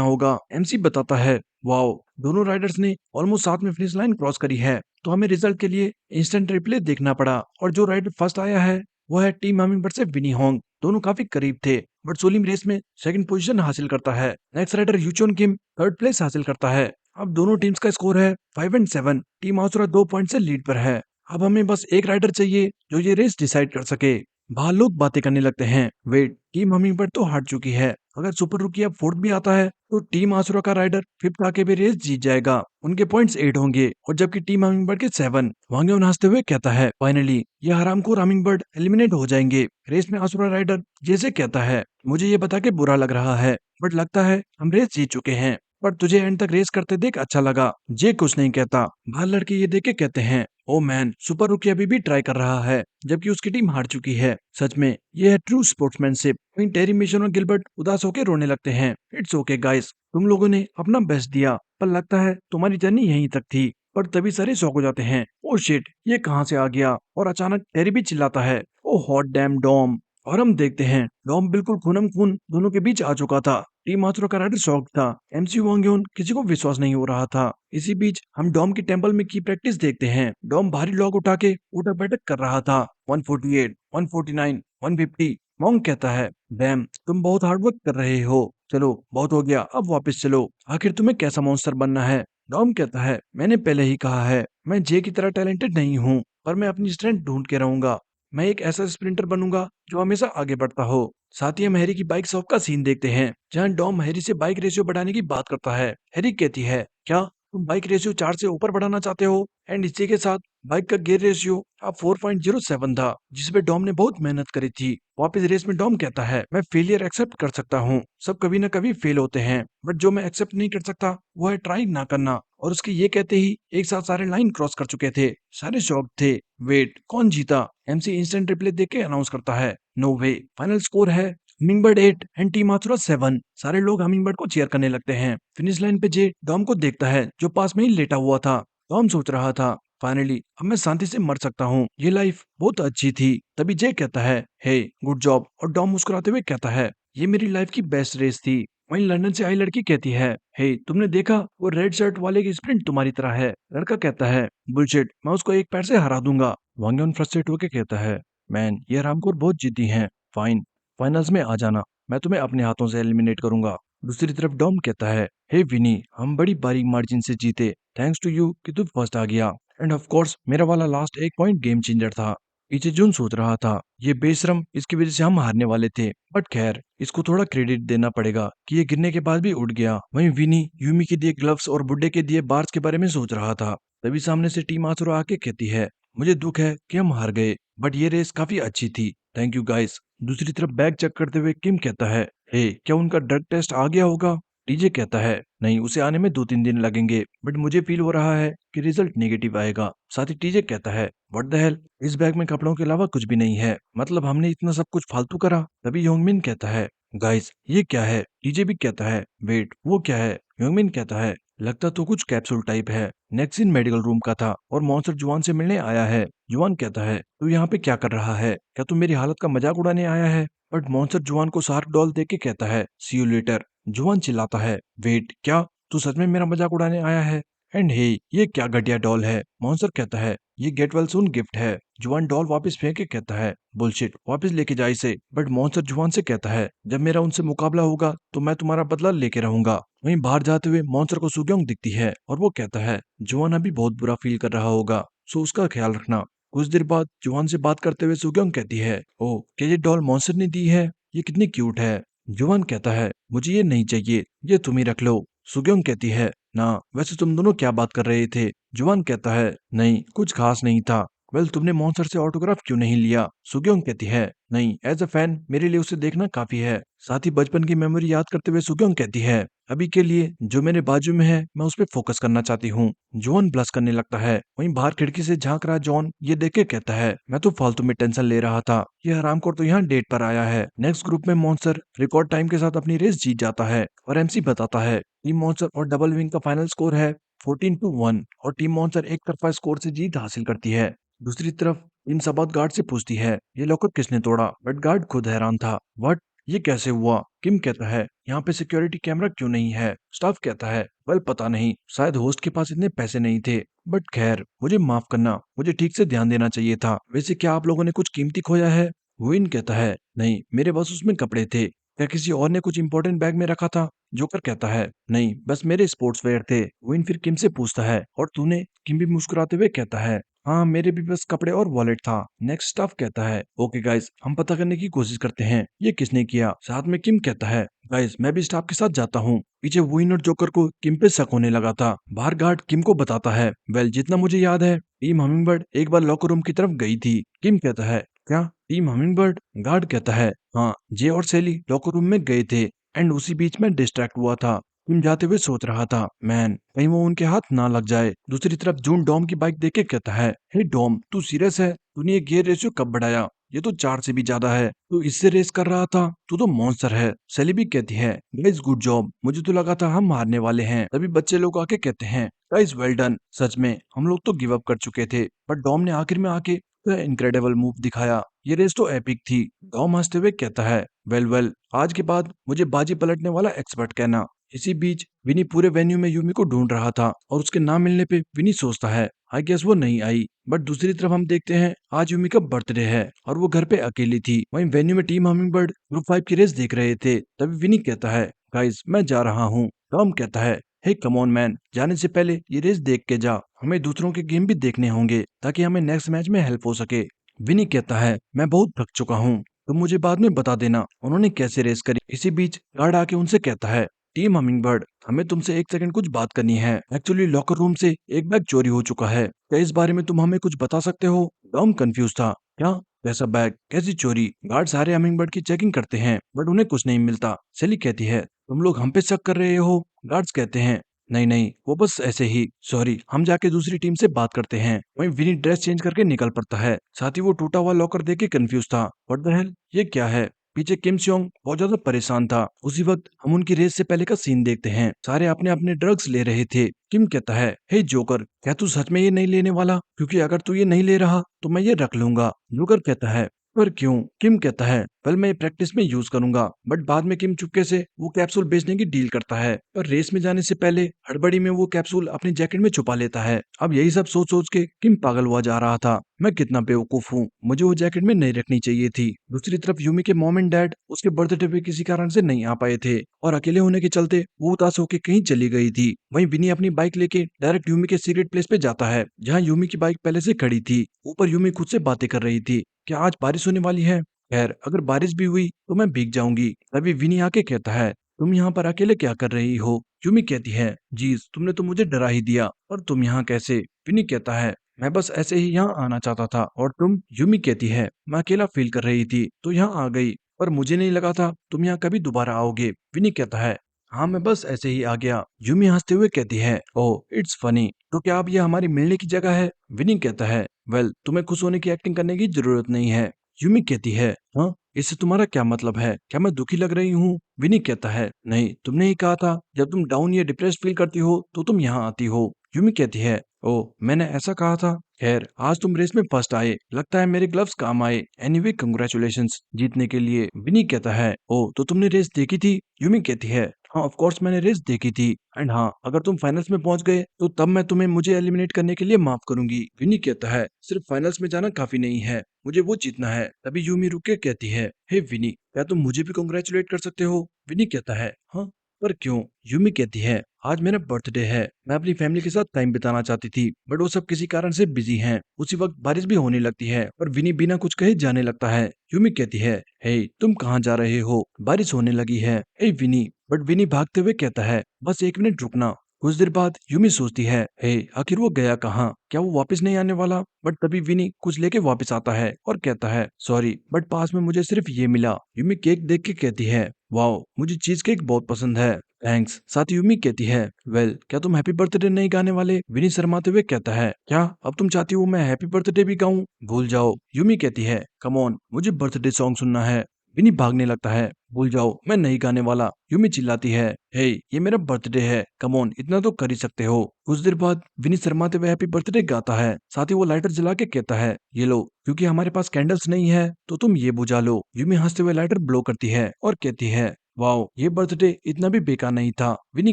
होगा। एमसी बताता है, वाओ, दोनों राइडर्स ने ऑलमोस्ट साथ में फिनिश लाइन क्रॉस करी है, तो हमें रिजल्ट के लिए इंस्टेंट रिप्ले देखना पड़ा। और जो राइडर फर्स्ट आया है वो है टीम हमिंगबर्ड से विनी होंग। दोनों काफी करीब थे, बट सोलिम रेस में सेकंड पोजीशन हासिल करता है। नेक्स्ट राइडर यूचोन किम थर्ड प्लेस हासिल करता है। अब दोनों टीम्स का स्कोर है 5-7। टीम आसुरा 2 पॉइंट से लीड पर है। अब हमें बस एक राइडर चाहिए जो ये रेस डिसाइड कर सके। बाहर लोग बातें करने लगते हैं, वेट, टीम हमिंगबर्ड तो हार चुकी है, अगर सुपर रुकी अब फोर्थ भी आता है तो टीम आसुरा का राइडर फिफ्थ आके भी रेस जीत जाएगा, उनके पॉइंट्स 8 होंगे और जबकि टीम हमिंगबर्ड के 7। वांग्योन हंसते हुए कहता है, फाइनली ये हरामखोर हमिंगबर्ड एलिमिनेट हो जाएंगे। रेस में आसुरा राइडर जैसे कहता है, मुझे ये बता के बुरा लग रहा है, बट लगता है हम रेस जीत चुके हैं, पर तुझे एंड तक रेस करते देख अच्छा लगा। जे कुछ नहीं कहता। बाहर लड़के ये देख के कहते हैं, ओ मैन, सुपर रुकी अभी भी ट्राई कर रहा है जबकि उसकी टीम हार चुकी है, सच में ये है ट्रू स्पोर्ट्समैनशिप। वहीं टेरी मिशन और गिलबर्ट उदास होकर रोने लगते हैं। इट्स ओके गाइस, तुम लोगों ने अपना बेस्ट दिया, पर लगता है तुम्हारी जर्नी यहीं तक थी। पर तभी सारे शॉक हो जाते हैं, ओ शिट, ये कहाँ से आ गया? और अचानक टेरी भी चिल्लाता है, ओ हॉट डैम डॉम। और हम देखते हैं डॉम बिल्कुल खूनम खून दोनों के बीच आ चुका था। टीम माथुरा का राइडर शॉक था। एमसी वांगयोन किसी को विश्वास नहीं हो रहा था। इसी बीच हम डॉम के टेंपल में की प्रैक्टिस देखते हैं। डॉम भारी लॉग उठा के उठक बैठक कर रहा था। 148, 149, 150। मॉन्क कहता है, डैम तुम बहुत हार्ड वर्क कर रहे हो। चलो बहुत हो गया, अब वापस चलो। आखिर तुम्हें कैसा मॉन्स्टर बनना है? डॉम कहता है, मैंने पहले ही कहा है, मैं जे की तरह टैलेंटेड नहीं हूँ, पर मैं अपनी स्ट्रेंथ ढूंढ के रहूंगा। मैं एक ऐसा स्प्रिंटर बनूंगा जो हमेशा आगे बढ़ता हो। साथ ही हम हैरी की बाइक शॉप का सीन देखते हैं, जहां डॉम हैरी से बाइक रेशियो बढ़ाने की बात करता है। हैरी कहती है, क्या तुम बाइक रेशियो 4 से ऊपर बढ़ाना चाहते हो? एंड इसी के साथ बाइक का गियर रेशियो अब 4.07 था, जिसपे डॉम ने बहुत मेहनत करी थी। वापस रेस में डॉम कहता है, मैं फेलियर एक्सेप्ट कर सकता हूँ, सब कभी ना कभी फेल होते हैं, बट जो मैं एक्सेप्ट नहीं कर सकता वो है ट्राई ना करना। और उसके ये कहते ही एक साथ सारे लाइन क्रॉस कर चुके थे। सारे शॉक थे। वेट, कौन जीता? एमसी इंस्टेंट रिप्ले देख के अनाउंस करता है, नो वे, फाइनल स्कोर है हमिंगबर्ड 8 एंड टीम माथुरा 7। सारे लोग हमिंगबर्ड को चीयर करने लगते हैं। फिनिश लाइन पे जे डॉम को देखता है, जो पास में ही लेटा हुआ था। डॉम सोच रहा था, फाइनली अब मैं शांति से मर सकता हूँ, ये लाइफ बहुत अच्छी थी। तभी जे कहता है, हे गुड जॉब, और डॉम मुस्कुराते हुए कहता है, ये मेरी लाइफ की बेस्ट रेस थी। वहीं लंदन से आई लड़की कहती है, हे तुमने देखा, वो रेड शर्ट वाले की स्प्रिंट तुम्हारी तरह है। लड़का कहता है, बुलशिट, मैं उसको एक पैर से हरा दूंगा। वांगयोन फ्रस्ट्रेट होकर कहता है, मैन ये रामकोर बहुत जिद्दी हैं। फाइन, फाइनल्स में आ जाना, मैं तुम्हें अपने हाथों से एलिमिनेट करूंगा। दूसरी तरफ डॉम कहता है, हे विनी, हम बड़ी बारीक मार्जिन से जीते, थैंक्स टू यू कि तू फर्स्ट आ गया। एंड ऑफ कोर्स मेरा वाला लास्ट एक पॉइंट गेम चेंजर था। पीछे जून सोच रहा था, ये बेशरम, इसकी वजह से हम हारने वाले थे, बट खैर इसको थोड़ा क्रेडिट देना पड़ेगा कि ये गिरने के बाद भी उठ गया। वहीं विनी यूमी के दिए ग्लव्स और बुड्ढे के दिए बार्स के बारे में सोच रहा था। तभी सामने से टीम आसुरा आके कहती है, मुझे दुख है कि हम हार गए, बट ये रेस काफी अच्छी थी, थैंक यू गाइस। दूसरी तरफ बैग चेक करते हुए किम कहता है, हे क्या उनका ड्रग टेस्ट आ गया होगा? टीजे कहता है, नहीं, उसे आने में 2-3 दिन लगेंगे, बट मुझे फील हो रहा है कि रिजल्ट नेगेटिव आएगा। साथ ही टीजे कहता है, व्हाट द हेल, इस बैग में कपड़ों के अलावा कुछ भी नहीं है, मतलब हमने इतना सब कुछ फालतू करा। तभी योंगमिन कहता है, गाइस ये क्या है? टीजे भी कहता है, वेट वो क्या है? योंगमिन कहता है, लगता तो कुछ कैप्सूल टाइप है। नेक्स्ट इन मेडिकल रूम का था और मॉन्स्टर जुआन से मिलने आया है। जुआन कहता है, तू यहाँ पे क्या कर रहा है? क्या तू मेरी हालत का मजाक उड़ाने आया है? बट मॉन्स्टर जुआन को शार्क डॉल देके कहता है, सी यू लेटर। जुआन चिल्लाता है, वेट क्या, तू सच में मेरा मजाक उड़ाने आया है? एंड हे, ये क्या घटिया डॉल है? मॉन्स्टर कहता है, ये गेट वेल सून गिफ्ट है। जुआन डॉल वापस फेंक के कहता है, बुलशिट, वापस लेके जा इसे। बट मॉन्स्टर जुआन से कहता है, जब मेरा उनसे मुकाबला होगा तो मैं तुम्हारा बदला लेके रहूंगा। वहीं बाहर जाते हुए मॉन्स्टर को सुग्योंग दिखती है और वो कहता है, जुआन अभी बहुत बुरा फील कर रहा होगा, सो उसका ख्याल रखना। कुछ देर बाद जुआन से बात करते हुए सुग्योंग कहती है, ओ क्या ये डॉल मॉन्स्टर ने दी है? ये कितनी क्यूट है। जुआन कहता है, मुझे ये नहीं चाहिए, ये तुम ही रख लो। सुग्योंग कहती है, ना वैसे तुम दोनों क्या बात कर रहे थे? जुआन कहता है, नहीं कुछ खास नहीं था। वेल, तुमने मॉन्स्टर से ऑटोग्राफ क्यों नहीं लिया? सुग्योंग कहती है, नहीं, एज अ फैन मेरे लिए उसे देखना काफी है। साथ ही बचपन की मेमोरी याद करते हुए सुग्योंग कहती है, अभी के लिए जो मेरे बाजू में है मैं उस पर फोकस करना चाहती हूँ। जॉन ब्लश करने लगता है। वहीं बाहर खिड़की से झांक रहा जॉन ये देख के कहता है, मैं तो फालतू में टेंशन ले रहा था, ये हरामखोर तो यहाँ डेट पर आया है। नेक्स्ट ग्रुप में मॉन्स्टर रिकॉर्ड टाइम के साथ अपनी रेस जीत जाता है और एमसी बताता है, टीम मॉन्स्टर और डबल विंग का फाइनल स्कोर है 14-1 और टीम मॉन्स्टर एक तरफा स्कोर से जीत हासिल करती है। दूसरी तरफ टीम सबात गार्ड से पूछती है, ये लॉकर किसने तोड़ा? बट गार्ड खुद हैरान था, व्हाट, ये कैसे हुआ? किम कहता है, यहाँ पे सिक्योरिटी कैमरा क्यों नहीं है? स्टाफ कहता है, वेल पता नहीं, शायद होस्ट के पास इतने पैसे नहीं थे, बट खैर मुझे माफ करना, मुझे ठीक से ध्यान देना चाहिए था। वैसे क्या आप लोगों ने कुछ कीमती खोया है? वुइन कहता है, नहीं, मेरे पास उसमें कपड़े थे। क्या किसी और ने कुछ इंपॉर्टेंट बैग में रखा था? जोकर कहता है, नहीं, बस मेरे स्पोर्ट्स वेयर थे। वुइन फिर किम से पूछता है, और तूने? किम भी मुस्कुराते हुए कहता है, हाँ, मेरे भी बस कपड़े और वॉलेट था। नेक्स्ट स्टाफ कहता है, ओके गाइस, हम पता करने की कोशिश करते हैं ये किसने किया। साथ में किम कहता है, गाइस मैं भी स्टाफ के साथ जाता हूँ। पीछे वुइन और जोकर को किम पे शक होने लगा था। बाहर गार्ड किम को बताता है, वेल जितना मुझे याद है टीम हमिंगबर्ड एक बार लॉकर रूम की तरफ गई थी। किम कहता है, क्या टीम हमिंगबर्ड? गार्ड कहता है, हाँ, जे और सेली लॉकर रूम में गए थे एंड उसी बीच में डिस्ट्रैक्ट हुआ था। टिम जाते हुए सोच रहा था, मैन कहीं वो उनके हाथ ना लग जाए। दूसरी तरफ जून डॉम की बाइक देख के कहता है, हे डॉम, तू सीरियस है? तूने ये गियर रेशियो कब बढ़ाया? ये तो 4 से भी ज्यादा है। तू इससे रेस कर रहा था? तू तो मॉन्स्टर है। सेली भी कहती है, गाइस गुड जॉब, मुझे तो लगा था हम हारने वाले हैं। तभी बच्चे लोग आके कहते हैं, गाइस वेल डन, सच में हम लोग तो गिव अप कर चुके थे, पर डॉम ने आखिर में आके तो इनक्रेडिबल मूव दिखाया, ये रेस तो एपिक थी। टॉम हंसते हुए कहता है, वेल वेल, आज के बाद मुझे बाजी पलटने वाला एक्सपर्ट कहना। इसी बीच विनी पूरे वेन्यू में यूमी को ढूंढ रहा था और उसके ना मिलने पे विनी सोचता है आई गेस वो नहीं आई। बट दूसरी तरफ हम देखते हैं आज यूमी का बर्थडे है और वो घर पे अकेली थी। वहीं वेन्यू में टीम हमिंगबर्ड ग्रुप 5 की रेस देख रहे थे। तभी विनी कहता है, गाइस मैं जा रहा हूँ। टॉम कहता है, हे कम ऑन मैन, जाने से पहले ये रेस देख के जा, हमें दूसरों के गेम भी देखने होंगे ताकि हमें नेक्स्ट मैच में हेल्प हो सके। विनी कहता है, मैं बहुत थक चुका हूँ, तुम मुझे बाद में बता देना उन्होंने कैसे रेस करी। इसी बीच गार्ड आके उनसे कहता है, टीम हमिंगबर्ड, हमें तुमसे एक सेकंड कुछ बात करनी है। एक्चुअली लॉकर रूम से एक बैग चोरी हो चुका है, क्या इस बारे में तुम हमें कुछ बता सकते हो? टॉम कंफ्यूज था, क्या, कैसा बैग, कैसी चोरी? गार्ड सारे हमिंगबर्ड की चेकिंग करते हैं बट उन्हें कुछ नहीं मिलता। सेली कहती है, तुम लोग हम पे शक कर रहे हो? गार्ड्स कहते हैं, नहीं नहीं, वो बस ऐसे ही, सॉरी, हम जाके दूसरी टीम से बात करते हैं। वहीं विनी ड्रेस चेंज करके निकल पड़ता है। साथ ही वो टूटा हुआ लॉकर देख के कंफ्यूज था, व्हाट द हेल, ये क्या है? पीछे किम स्योंग बहुत ज्यादा परेशान था। उसी वक्त हम उनकी रेस से पहले का सीन देखते हैं। सारे अपने अपने ड्रग्स ले रहे थे। किम कहता है, हे जोकर, क्या तू सच में ये नहीं लेने वाला? क्योंकि अगर तू ये नहीं ले रहा तो मैं ये रख लूंगा। जोकर कहता है, पर क्यों? किम कहता है, वेल मैं प्रैक्टिस में यूज करूंगा। बट बाद में किम चुपके से वो कैप्सूल बेचने की डील करता है, पर रेस में जाने से पहले हड़बड़ी में वो कैप्सूल अपनी जैकेट में छुपा लेता है। अब यही सब सोच सोच के किम पागल हुआ जा रहा था, मैं कितना बेवकूफ हूँ, मुझे वो जैकेट में नहीं रखनी चाहिए थी। दूसरी तरफ यूमी के मॉम एंड डैड उसके बर्थडे पे किसी कारण से नहीं आ पाए थे और अकेले होने के चलते वो उदास होकर कहीं चली गई थी। वहीं विनी अपनी बाइक लेके डायरेक्ट यूमी के सीक्रेट प्लेस पे जाता है जहाँ यूमी की बाइक पहले से खड़ी थी। ऊपर यूमी खुद से बातें कर रही थी, क्या आज बारिश होने वाली है? खैर अगर बारिश भी हुई तो मैं भीग जाऊंगी। तभी विनी आके कहता है, तुम यहाँ पर अकेले क्या कर रही हो? यूमी कहती है, जीज तुमने तो मुझे डरा ही दिया, और तुम यहाँ कैसे? विनी कहता है, मैं बस ऐसे ही यहाँ आना चाहता था। और तुम? यूमी कहती है, मैं अकेला फील कर रही थी तो यहाँ आ गई, पर मुझे नहीं लगा था तुम यहाँ कभी दोबारा आओगे। विनी कहता है, हाँ मैं बस ऐसे ही आ गया। यूमी हंसते हुए कहती है, ओह इट्स फनी, तो क्या अब ये हमारी मिलने की जगह है? विनी कहता है, वेल तुम्हें खुश होने की एक्टिंग करने की जरूरत नहीं है। यूमी कहती है, हाँ इससे तुम्हारा क्या मतलब है? क्या मैं दुखी लग रही हूँ? विनी कहता है, नहीं, तुमने ही कहा था जब तुम डाउन या डिप्रेस फील करती हो तो तुम यहाँ आती हो। यूमी कहती है, ओ मैंने ऐसा कहा था। खैर आज तुम रेस में फर्स्ट आए, लगता है मेरे ग्लव्स काम आए। एनीवे कंग्रेचुलेशंस जीतने के लिए। विनी कहता है, ओ तो तुमने रेस देखी थी? यूमी कहती है, हाँ ऑफ कोर्स मैंने रेस देखी थी, एंड हाँ अगर तुम फाइनल्स में पहुंच गए तो तब मैं तुम्हें मुझे एलिमिनेट करने के लिए माफ करूंगी। विनी कहता है, सिर्फ फाइनल्स में जाना काफी नहीं है, मुझे वो जीतना है। तभी यूमी रुक के कहती है, हे विनी, क्या तुम मुझे भी कॉन्ग्रेचुलेट कर सकते हो? विनी कहता है, हाँ पर क्यों? यूमी कहती है, आज मेरा बर्थडे है, मैं अपनी फैमिली के साथ टाइम बिताना चाहती थी बट वो सब किसी कारण से बिजी हैं। उसी वक्त बारिश भी होने लगती है और विनी बिना कुछ कहे जाने लगता है। यूमी कहती है, हे तुम कहाँ जा रहे हो? बारिश होने लगी है। हे विनी, बट विनी भागते हुए कहता है, बस एक मिनट रुकना। कुछ देर बाद यूमी सोचती है, हे आखिर वो गया कहाँ? क्या वो वापस नहीं आने वाला? बट तभी विनी कुछ लेके वापस आता है और कहता है, सॉरी बट पास में मुझे सिर्फ ये मिला। यूमी केक देख के कहती है, वाओ मुझे चीज केक बहुत पसंद है, थैंक्स। साथ ही यूमी कहती है, वेल क्या तुम हैप्पी बर्थडे नहीं गाने वाले? विनी शर्माते हुए कहता है, क्या अब तुम चाहती हो मैं हैप्पी बर्थडे भी गाऊं? भूल जाओ। यूमी कहती है, कम ऑन, मुझे बर्थडे सॉन्ग सुनना है। विनी भागने लगता है, भूल जाओ मैं नहीं गाने वाला। यूमी चिल्लाती है, हे ये मेरा बर्थडे है, कम ऑन इतना तो कर ही सकते हो। कुछ देर बाद विनी शर्माते हुए हैप्पी बर्थडे गाता है। साथ ही वो लाइटर जला के कहता है, ये लो, क्योंकि हमारे पास कैंडल्स नहीं है तो तुम ये बुझा लो। यूमी हंसते हुए लाइटर ब्लो करती है और कहती है, वाओ ये बर्थडे इतना भी बेकार नहीं था। विनी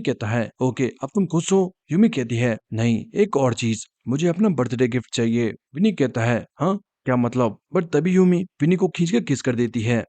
कहता है, ओके अब तुम खुश हो? यूमी कहती है, नहीं एक और चीज, मुझे अपना बर्थडे गिफ्ट चाहिए। विनी कहता है, हाँ क्या मतलब? बट तभी यूमी विनी को खींच के किस कर देती है।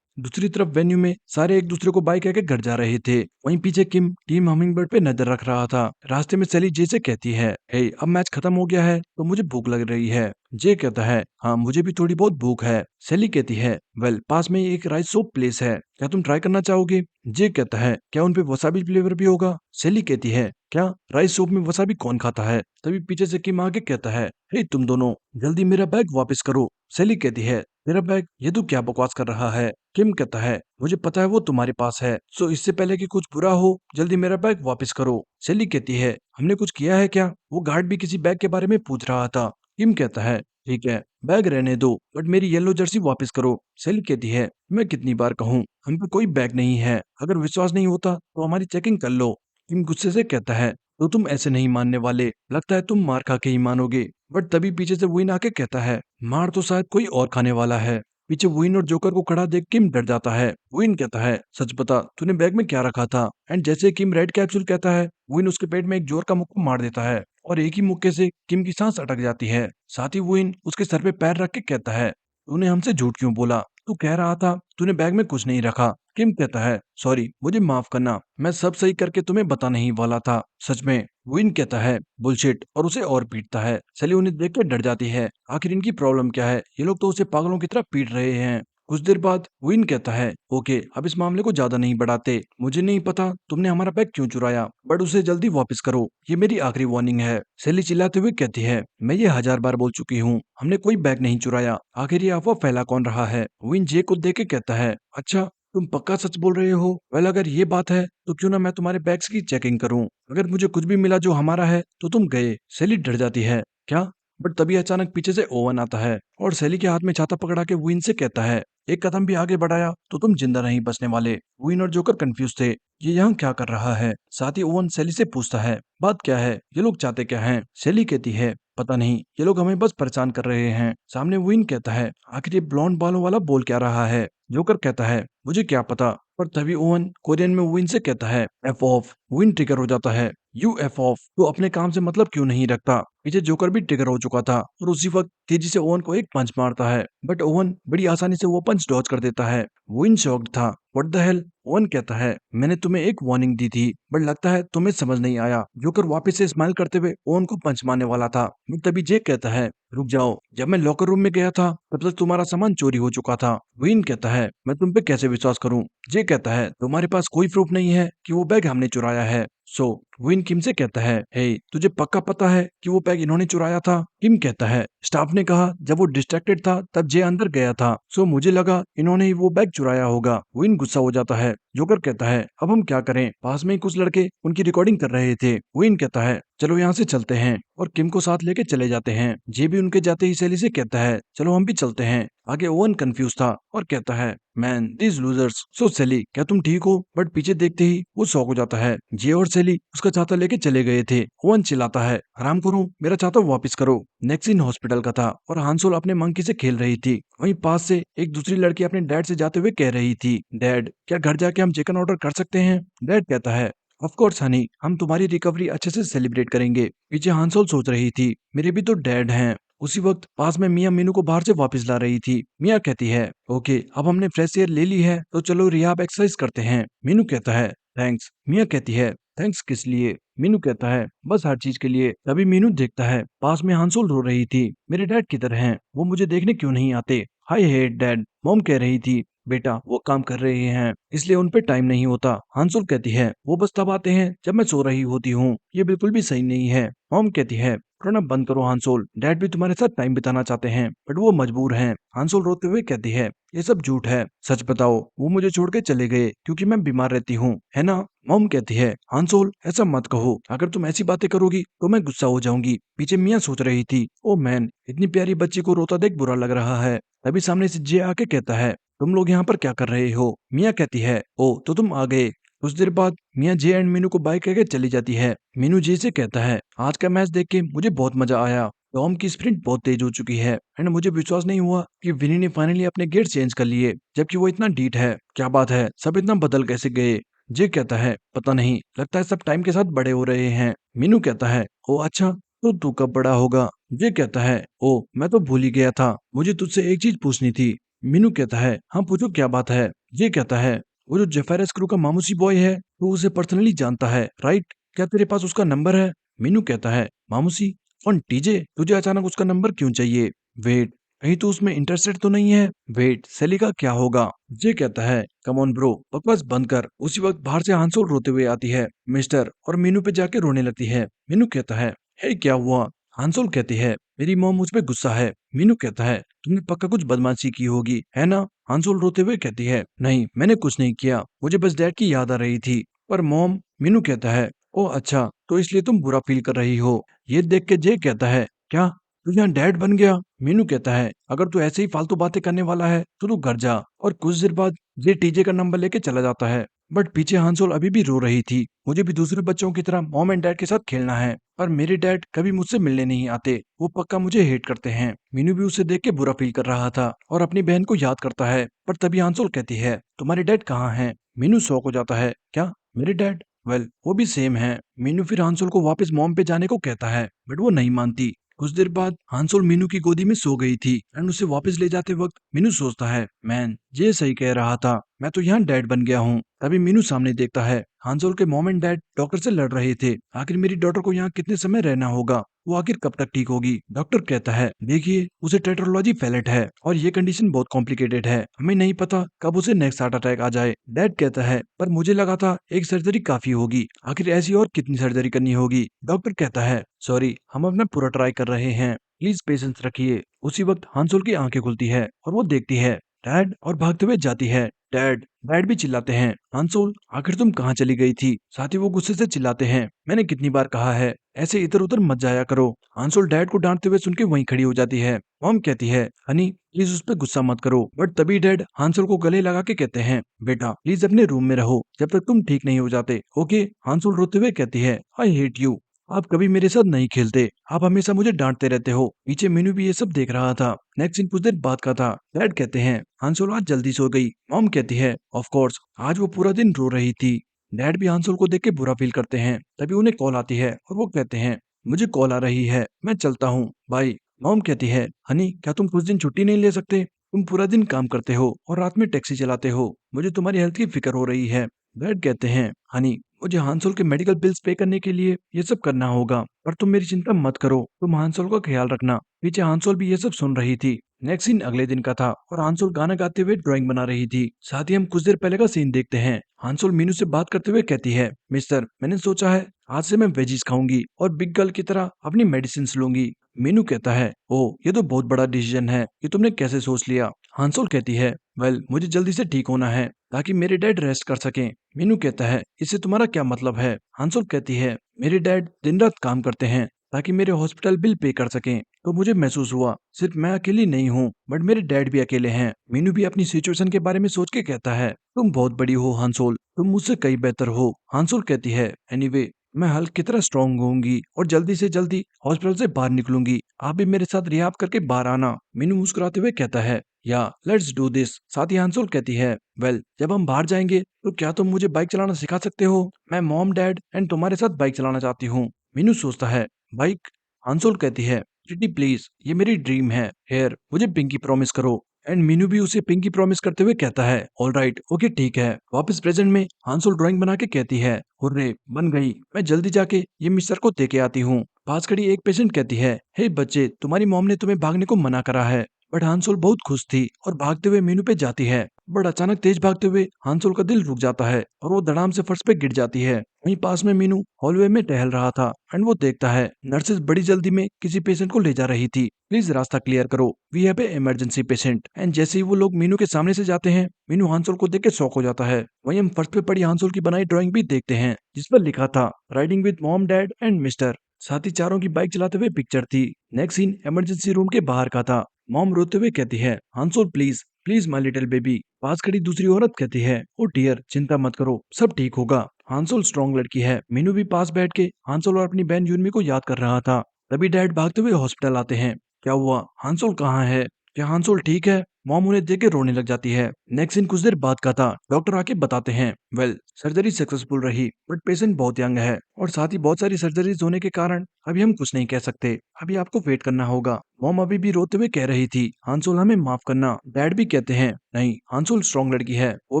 दूसरी तरफ वेन्यू में सारे एक दूसरे को बाय कह के घर जा रहे थे। वहीं पीछे किम टीम हमिंगबर्ड पे नजर रख रहा था। रास्ते में सेली जे से कहती है, हे अब मैच खत्म हो गया है तो मुझे भूख लग रही है। जे कहता है, हाँ मुझे भी थोड़ी बहुत भूख है। सेली कहती है, वेल पास में ही एक राइस सोप प्लेस है, क्या तुम ट्राई करना चाहोगे? जे कहता है, क्या उनपे वसाबी फ्लेवर भी होगा? सेली कहती है, क्या राइस सोप में वसाबी कौन खाता है? तभी पीछे से किम आगे कहता है, हे तुम दोनों जल्दी मेरा बैग वापस करो। सेली कहती है, तेरा बैग? ये तू क्या बकवास कर रहा है? किम कहता है, मुझे पता है वो तुम्हारे पास है, सो इससे पहले कि कुछ बुरा हो जल्दी मेरा बैग वापस करो। सेली कहती है, हमने कुछ किया है क्या? वो गार्ड भी किसी बैग के बारे में पूछ रहा था। किम कहता है, ठीक है बैग रहने दो बट मेरी येलो जर्सी वापस करो। सेली कहती है, मैं कितनी बार कहूँ, हम पे कोई बैग नहीं है, अगर विश्वास नहीं होता तो हमारी चेकिंग कर लो। किम गुस्से से कहता है, तो तुम ऐसे नहीं मानने वाले, लगता है तुम मार खा के ही मानोगे। बट तभी पीछे से वुइन आके कहता है, मार तो शायद कोई और खाने वाला है। पीछे वुइन और जोकर को खड़ा देख किम डर जाता है। वुइन कहता है, सच बता, तूने बैग में क्या रखा था? एंड जैसे किम रेड कैप्सूल कहता है, वुइन उसके पेट में एक जोर का मुक्का मार देता है और एक ही मुक्के से किम की सांस अटक जाती है। साथ ही वुइन उसके सर पे पैर रख के कहता है, तूने हमसे झूठ क्यों बोला? तू कह रहा था तूने बैग में कुछ नहीं रखा। किम कहता है, सॉरी, मुझे माफ करना, मैं सब सही करके तुम्हें बता नहीं वाला था, सच में। विन कहता है, बुलशिट, और उसे और पीटता है। सैली उन्हें देख कर डर जाती है। आखिर इनकी प्रॉब्लम क्या है? ये लोग तो उसे पागलों की तरह पीट रहे हैं। कुछ देर बाद विन कहता है, ओके, अब इस मामले को ज्यादा नहीं बढ़ाते। मुझे नहीं पता तुमने हमारा बैग क्यों चुराया, बट उसे जल्दी वापस करो, ये मेरी आखिरी वार्निंग है। सैली चिल्लाते हुए कहती है, मैं ये 1000 बार बोल चुकी हूँ, हमने कोई बैग नहीं चुराया। आखिर ये अफवाह फैला कौन रहा है? विन जे को देख के कहता है, अच्छा, तुम पक्का सच बोल रहे हो? वेल, अगर ये बात है तो क्यों ना मैं तुम्हारे बैग्स की चेकिंग करूं। अगर मुझे कुछ भी मिला जो हमारा है तो तुम गए। सैली डर जाती है, क्या? बट तभी अचानक पीछे से ओवन आता है और सैली के हाथ में छाता पकड़ा के विन से कहता है, एक कदम भी आगे बढ़ाया तो तुम जिंदा नहीं बचने वाले। विन और जोकर कंफ्यूज थे, ये यहाँ क्या कर रहा है। साथ ही ओवन सैली से पूछता है, बात क्या है, ये लोग चाहते क्या हैं? सैली कहती है, पता नहीं, ये लोग हमें बस परेशान कर रहे हैं। सामने विन कहता है, आखिर ये ब्लॉन्ड बालों वाला बोल क्या रहा है? जोकर कहता है, मुझे क्या पता। पर तभी ओवन कोरियन में विन से कहता है, एफ ऑफ। विन ट्रिगर हो जाता है, यू एफ ऑफ, तो अपने काम से मतलब क्यों नहीं रखता? पीछे जोकर भी ट्रिगर हो चुका था और उसी वक्त तेजी से ओवन को एक पंच मारता है, बट ओवन बड़ी आसानी से वो पंच डॉज कर देता है। विन शॉक्ड था, व्हाट द हेल। ओवन कहता है, मैंने तुम्हें एक वार्निंग दी थी, बट लगता है तुम्हें समझ नहीं आया। जोकर वापस से स्माइल करते हुए ओवन को पंच मारने वाला था, बट तभी जेक कहता है, रुक जाओ, जब मैं लॉकर रूम में गया था तब तक तुम्हारा सामान चोरी हो चुका था। विन कहता है, मैं तुम पे कैसे विश्वास करूं? जे कहता है, तुम्हारे पास कोई प्रूफ नहीं है कि वो बैग हमने चुराया है। सो विन किम से कहता है, हे, तुझे पक्का पता है कि वो बैग इन्होंने चुराया था? किम कहता है, स्टाफ ने कहा जब वो डिस्ट्रैक्टेड था तब जे अंदर गया था, सो मुझे लगा इन्होंने ही वो बैग चुराया होगा। विन गुस्सा हो जाता है। जोकर कहता है, अब हम क्या करें? पास में ही कुछ लड़के उनकी रिकॉर्डिंग कर रहे थे। विन कहता है, चलो यहाँ से चलते हैं, और किम को साथ लेके चले जाते हैं। जे भी उनके जाते ही सैली से कहता है, चलो हम भी चलते हैं। आगे ओवन कंफ्यूज था और कहता है, मैन दीज लूजर्स। सो सैली, क्या तुम ठीक हो? बट पीछे देखते ही वो शॉक हो जाता है। जे और सैली उसका छाता लेके चले गए थे। ओवन चिल्लाता है, आराम करो, मेरा छाता वापस करो। नेक्स्ट सीन हॉस्पिटल का था और हांसोल अपने मंकी से खेल रही थी। वहीं पास से एक दूसरी लड़की अपने डैड से जाते हुए कह रही थी, डैड, क्या घर जाके हम चिकन ऑर्डर कर सकते हैं? डैड कहता है, ऑफ कोर्स हनी, हम तुम्हारी रिकवरी अच्छे से सेलिब्रेट करेंगे। पीछे हांसोल सोच रही थी, मेरे भी तो डैड हैं। उसी वक्त पास में मिया मीनू को बाहर से वापस ला रही थी। मिया कहती है, ओके, अब हमने फ्रेश एयर ले ली है तो चलो रिहाब एक्सरसाइज करते हैं। मीनू कहता है, थैंक्स। मिया कहती है, थैंक्स किस लिए? मीनू कहता है, बस हर चीज के लिए। तभी मीनू देखता है पास में हांसोल रो रही थी। मेरे डैड किधर हैं? वो मुझे देखने क्यों नहीं आते? हाय हेट डैड। मॉम कह रही थी, बेटा वो काम कर रहे हैं इसलिए उन पे टाइम नहीं होता। हांसुल कहती है, वो बस तब आते हैं जब मैं सो रही होती हूँ। ये बिल्कुल भी सही नहीं है। मॉम कहती है, रोना बंद करो हांसोल, डैड भी तुम्हारे साथ टाइम बिताना चाहते हैं बट वो मजबूर हैं। हांसोल रोते हुए कहती है, ये सब झूठ है, सच बताओ, वो मुझे छोड़ के चले गए क्योंकि मैं बीमार रहती हूँ, है ना? मॉम कहती है, हांसोल ऐसा मत कहो, अगर तुम ऐसी बातें करोगी तो मैं गुस्सा हो जाऊंगी। पीछे मियाँ सोच रही थी, ओ मैन, इतनी प्यारी बच्ची को रोता देख बुरा लग रहा है। तभी सामने से जे आके कहता है, तुम लोग यहाँ पर क्या कर रहे हो? मिया कहती है, ओ तो तुम आ गए। कुछ देर बाद मिया जे एंड मीनू को बाय कहकर चली जाती है। मीनू जे से कहता है, आज का मैच देख के मुझे बहुत मजा आया। टॉम की स्प्रिंट बहुत तेज हो चुकी है एंड मुझे विश्वास नहीं हुआ कि विनी ने फाइनली अपने गेट चेंज कर लिए, जबकि वो इतना डीट है। क्या बात है, सब इतना बदल कैसे गए? जे कहता है, पता नहीं, लगता है सब टाइम के साथ बड़े हो रहे हैं। मीनू कहता है, ओ अच्छा, तो तू कब बड़ा होगा? जे कहता है, ओ मैं तो भूल ही गया था, मुझे तुझसे एक चीज पूछनी थी। मीनू कहता है, हाँ पूछो, क्या बात है? ये कहता है, वो जो जेफेरस क्रू का मामूसी बॉय है तो उसे पर्सनली जानता है, राइट? क्या तेरे पास उसका नंबर है? मीनू कहता है, मामूसी? कौन, टीजे? तुझे अचानक उसका नंबर क्यों चाहिए? वेट, कहीं तो उसमें इंटरेस्टेड तो नहीं है? वेट, सेली का क्या होगा? जे कहता है, कम ऑन ब्रो, बकवास बंद कर। उसी वक्त बाहर से हांसोल रोते हुए आती है, मिस्टर, और मीनू पे जाके रोने लगती है। मीनू कहता है, हे क्या हुआ? हांसोल कहती है, मेरी मॉम मुझ पे गुस्सा है। मीनू कहता है, तुमने पक्का कुछ बदमाशी की होगी, है ना? हांसोल रोते हुए कहती है, नहीं, मैंने कुछ नहीं किया, मुझे बस डैड की याद आ रही थी। पर मॉम। मीनू कहता है, ओह अच्छा, तो इसलिए तुम बुरा फील कर रही हो। ये देख के जे कहता है, क्या तू यहाँ डैड बन गया? मीनू कहता है, अगर तू ऐसे ही फालतू बातें करने वाला है तो तू घर जा। और कुछ देर बाद जे टीजे का नंबर लेके चला जाता है। बट पीछे हांसोल अभी भी रो रही थी। मुझे भी दूसरे बच्चों की तरह मॉम एंड डैड के साथ खेलना है, पर मेरे डैड कभी मुझसे मिलने नहीं आते। वो पक्का मुझे हेट करते हैं। मीनू भी उसे देख के बुरा फील कर रहा था और अपनी बहन को याद करता है। पर तभी हांसोल कहती है, तुम्हारे डैड कहाँ हैं? मीनू शॉक हो जाता है, क्या मेरे डैड? वेल, वो भी सेम है। मीनू फिर हांसोल को वापस मॉम पे जाने को कहता है, बट वो नहीं मानती। कुछ देर बाद हांसोल मीनू की गोदी में सो गई थी एंड उसे वापस ले जाते वक्त मीनू सोचता है, मैन ये सही कह रहा था, मैं तो यहाँ डैड बन गया हूँ। तभी मीनू सामने देखता है, हांसोल के मॉम एंड डैड डॉक्टर से लड़ रहे थे। आखिर मेरी डॉटर को यहाँ कितने समय रहना होगा? वो आखिर कब तक ठीक होगी? डॉक्टर कहता है, देखिए उसे टेट्रोलॉजी फेलेट है और ये कंडीशन बहुत कॉम्प्लिकेटेड है। हमें नहीं पता कब उसे नेक्स्ट हार्ट अटैक आ जाए। डैड कहता है, पर मुझे लगा था एक सर्जरी काफी होगी। आखिर ऐसी और कितनी सर्जरी करनी होगी? डॉक्टर कहता है, सॉरी, हम अपना पूरा ट्राई कर रहे हैं, प्लीज पेशेंस रखिए। उसी वक्त हांसोल की आंखें खुलती है और वो देखती है डैड और भागते हुए जाती है। डैड डैड भी चिल्लाते हैं, हांसोल आखिर तुम कहाँ चली गई थी? साथ ही वो गुस्से से चिल्लाते हैं, मैंने कितनी बार कहा है ऐसे इधर उधर मत जाया करो। हांसोल डैड को डांटते हुए सुन के वहीं खड़ी हो जाती है। मॉम कहती है, हनी प्लीज उस पर गुस्सा मत करो। बट तभी डैड हांसोल को गले लगा के कहते हैं, बेटा प्लीज अपने रूम में रहो जब तक तुम ठीक नहीं हो जाते, ओके? हांसोल रोते हुए कहती है, आई हेट यू, आप कभी मेरे साथ नहीं खेलते, आप हमेशा मुझे डांटते रहते हो। पीछे मीनू भी ये सब देख रहा था। नेक्स्ट सीन कुछ देर बाद का था। डैड कहते हैं, हांसोल आज जल्दी सो गई। मॉम कहती है, ऑफ कोर्स, आज वो पूरा दिन रो रही थी। डैड भी हांसोल को देख के बुरा फील करते हैं। तभी उन्हें कॉल आती है और वो कहते हैं, मुझे कॉल आ रही है, मैं चलता हूँ, बाय। मॉम कहती है, हनी क्या तुम कुछ दिन छुट्टी नहीं ले सकते? तुम पूरा दिन काम करते हो और रात में टैक्सी चलाते हो, मुझे तुम्हारी हेल्थ की फिक्र हो रही है। डैड कहते हैं, हनी मुझे हांसोल के मेडिकल बिल्स पे करने के लिए ये सब करना होगा, पर तुम मेरी चिंता मत करो, तुम हांसोल का ख्याल रखना। पीछे हांसोल भी ये सब सुन रही थी। नेक्स्ट सीन अगले दिन का था और हांसोल गाना गाते हुए ड्राइंग बना रही थी। साथ ही हम कुछ देर पहले का सीन देखते हैं। हांसोल मीनू से बात करते हुए कहती है, मिस्टर मैंने सोचा है आज से मैं वेजीज खाऊंगी और बिग गर्ल की तरह अपनी मेडिसिन लूंगी। मीनू कहता है, ओ ये तो बहुत बड़ा डिसीजन है, ये तुमने कैसे सोच लिया? हांसोल कहती है, वेल मुझे जल्दी से ठीक होना है ताकि मेरे डैड रेस्ट कर सकें। मीनू कहता है, इससे तुम्हारा क्या मतलब है? हांसोल कहती है, मेरे डैड दिन रात काम करते हैं ताकि मेरे हॉस्पिटल बिल पे कर सकें। तो मुझे महसूस हुआ सिर्फ मैं अकेली नहीं हूँ, बट मेरे डैड भी अकेले हैं। मीनू भी अपनी सिचुएशन के बारे में सोच के कहता है, तुम बहुत बड़ी हो हांसोल, तुम मुझसे कई बेहतर हो। हांसोल कहती है, एनीवे मैं हल्क की तरह स्ट्रांग होंगी और जल्दी से जल्दी हॉस्पिटल से बाहर निकलूंगी। आप भी मेरे साथ रिहाब करके बाहर आना। मीनू मुस्कुराते हुए कहता है, या लेट्स डू दिस। साथ ही हांसोल कहती है, वेल जब हम बाहर जाएंगे तो क्या तुम मुझे बाइक चलाना सिखा सकते हो? मैं मॉम डैड एंड तुम्हारे साथ बाइक चलाना चाहती हूँ। मीनू सोचता है, बाइक? हांसोल कहती है, प्रीटी प्लीज ये मेरी ड्रीम है, हेयर मुझे पिंकी प्रॉमिस करो। एंड मीनू भी उसे पिंकी प्रॉमिस करते हुए कहता है, ऑल राइट ओके ठीक है। वापस प्रेजेंट में हांसोल ड्राइंग बना के कहती है, हुर्रे बन गई, मैं जल्दी जाके ये मिस्टर को दे के आती हूँ। पास खड़ी एक पेशेंट कहती है, हे बच्चे तुम्हारी मॉम ने तुम्हें भागने को मना करा है। बट हांसोल बहुत खुश थी और भागते हुए मीनू पे जाती है। बट अचानक तेज भागते हुए हांसोल का दिल रुक जाता है और वो धड़ाम से फर्श पे गिर जाती है। वहीं पास में मीनू हॉलवे में टहल रहा था एंड वो देखता है नर्सेस बड़ी जल्दी में किसी पेशेंट को ले जा रही थी। प्लीज रास्ता क्लियर करो, we have a emergency patient. And जैसे ही वो लोग मीनू के सामने से जाते हैं, मीनू हांसोल को देख के शॉक हो जाता है। वहीं हम फर्श पे पड़ी हांसोल की बनाई ड्राइंग भी देखते हैं जिस पर लिखा था, riding with mom dad and mister. साथ ही चारों की बाइक चलाते हुए पिक्चर थी। नेक्स्ट सीन इमरजेंसी रूम के बाहर का था। मॉम रोते हुए कहती है, हांसोल please please my little baby. पास खड़ी दूसरी औरत कहती है, ओ डियर चिंता मत करो, सब ठीक होगा। हांसोल स्ट्रॉन्ग लड़की है। मीनू भी पास बैठ के हांसोल और अपनी बहन यूनमी को याद कर रहा था। तभी डैड भागते हुए हॉस्पिटल आते हैं। क्या हुआ? हांसोल कहाँ है? क्या हांसोल ठीक है? मॉम उन्हें देख के रोने लग जाती है। नेक्स्ट सीन कुछ देर बाद का था। डॉक्टर आके बताते हैं, वेल सर्जरी सक्सेसफुल रही, बट पेशेंट बहुत यंग है और साथ ही बहुत सारी सर्जरीज होने के कारण अभी हम कुछ नहीं कह सकते, अभी आपको वेट करना होगा। मॉम अभी भी रोते हुए कह रही थी, हांसोल हमें माफ करना। डैड भी कहते हैं, नहीं हांसोल स्ट्रॉन्ग लड़की है, वो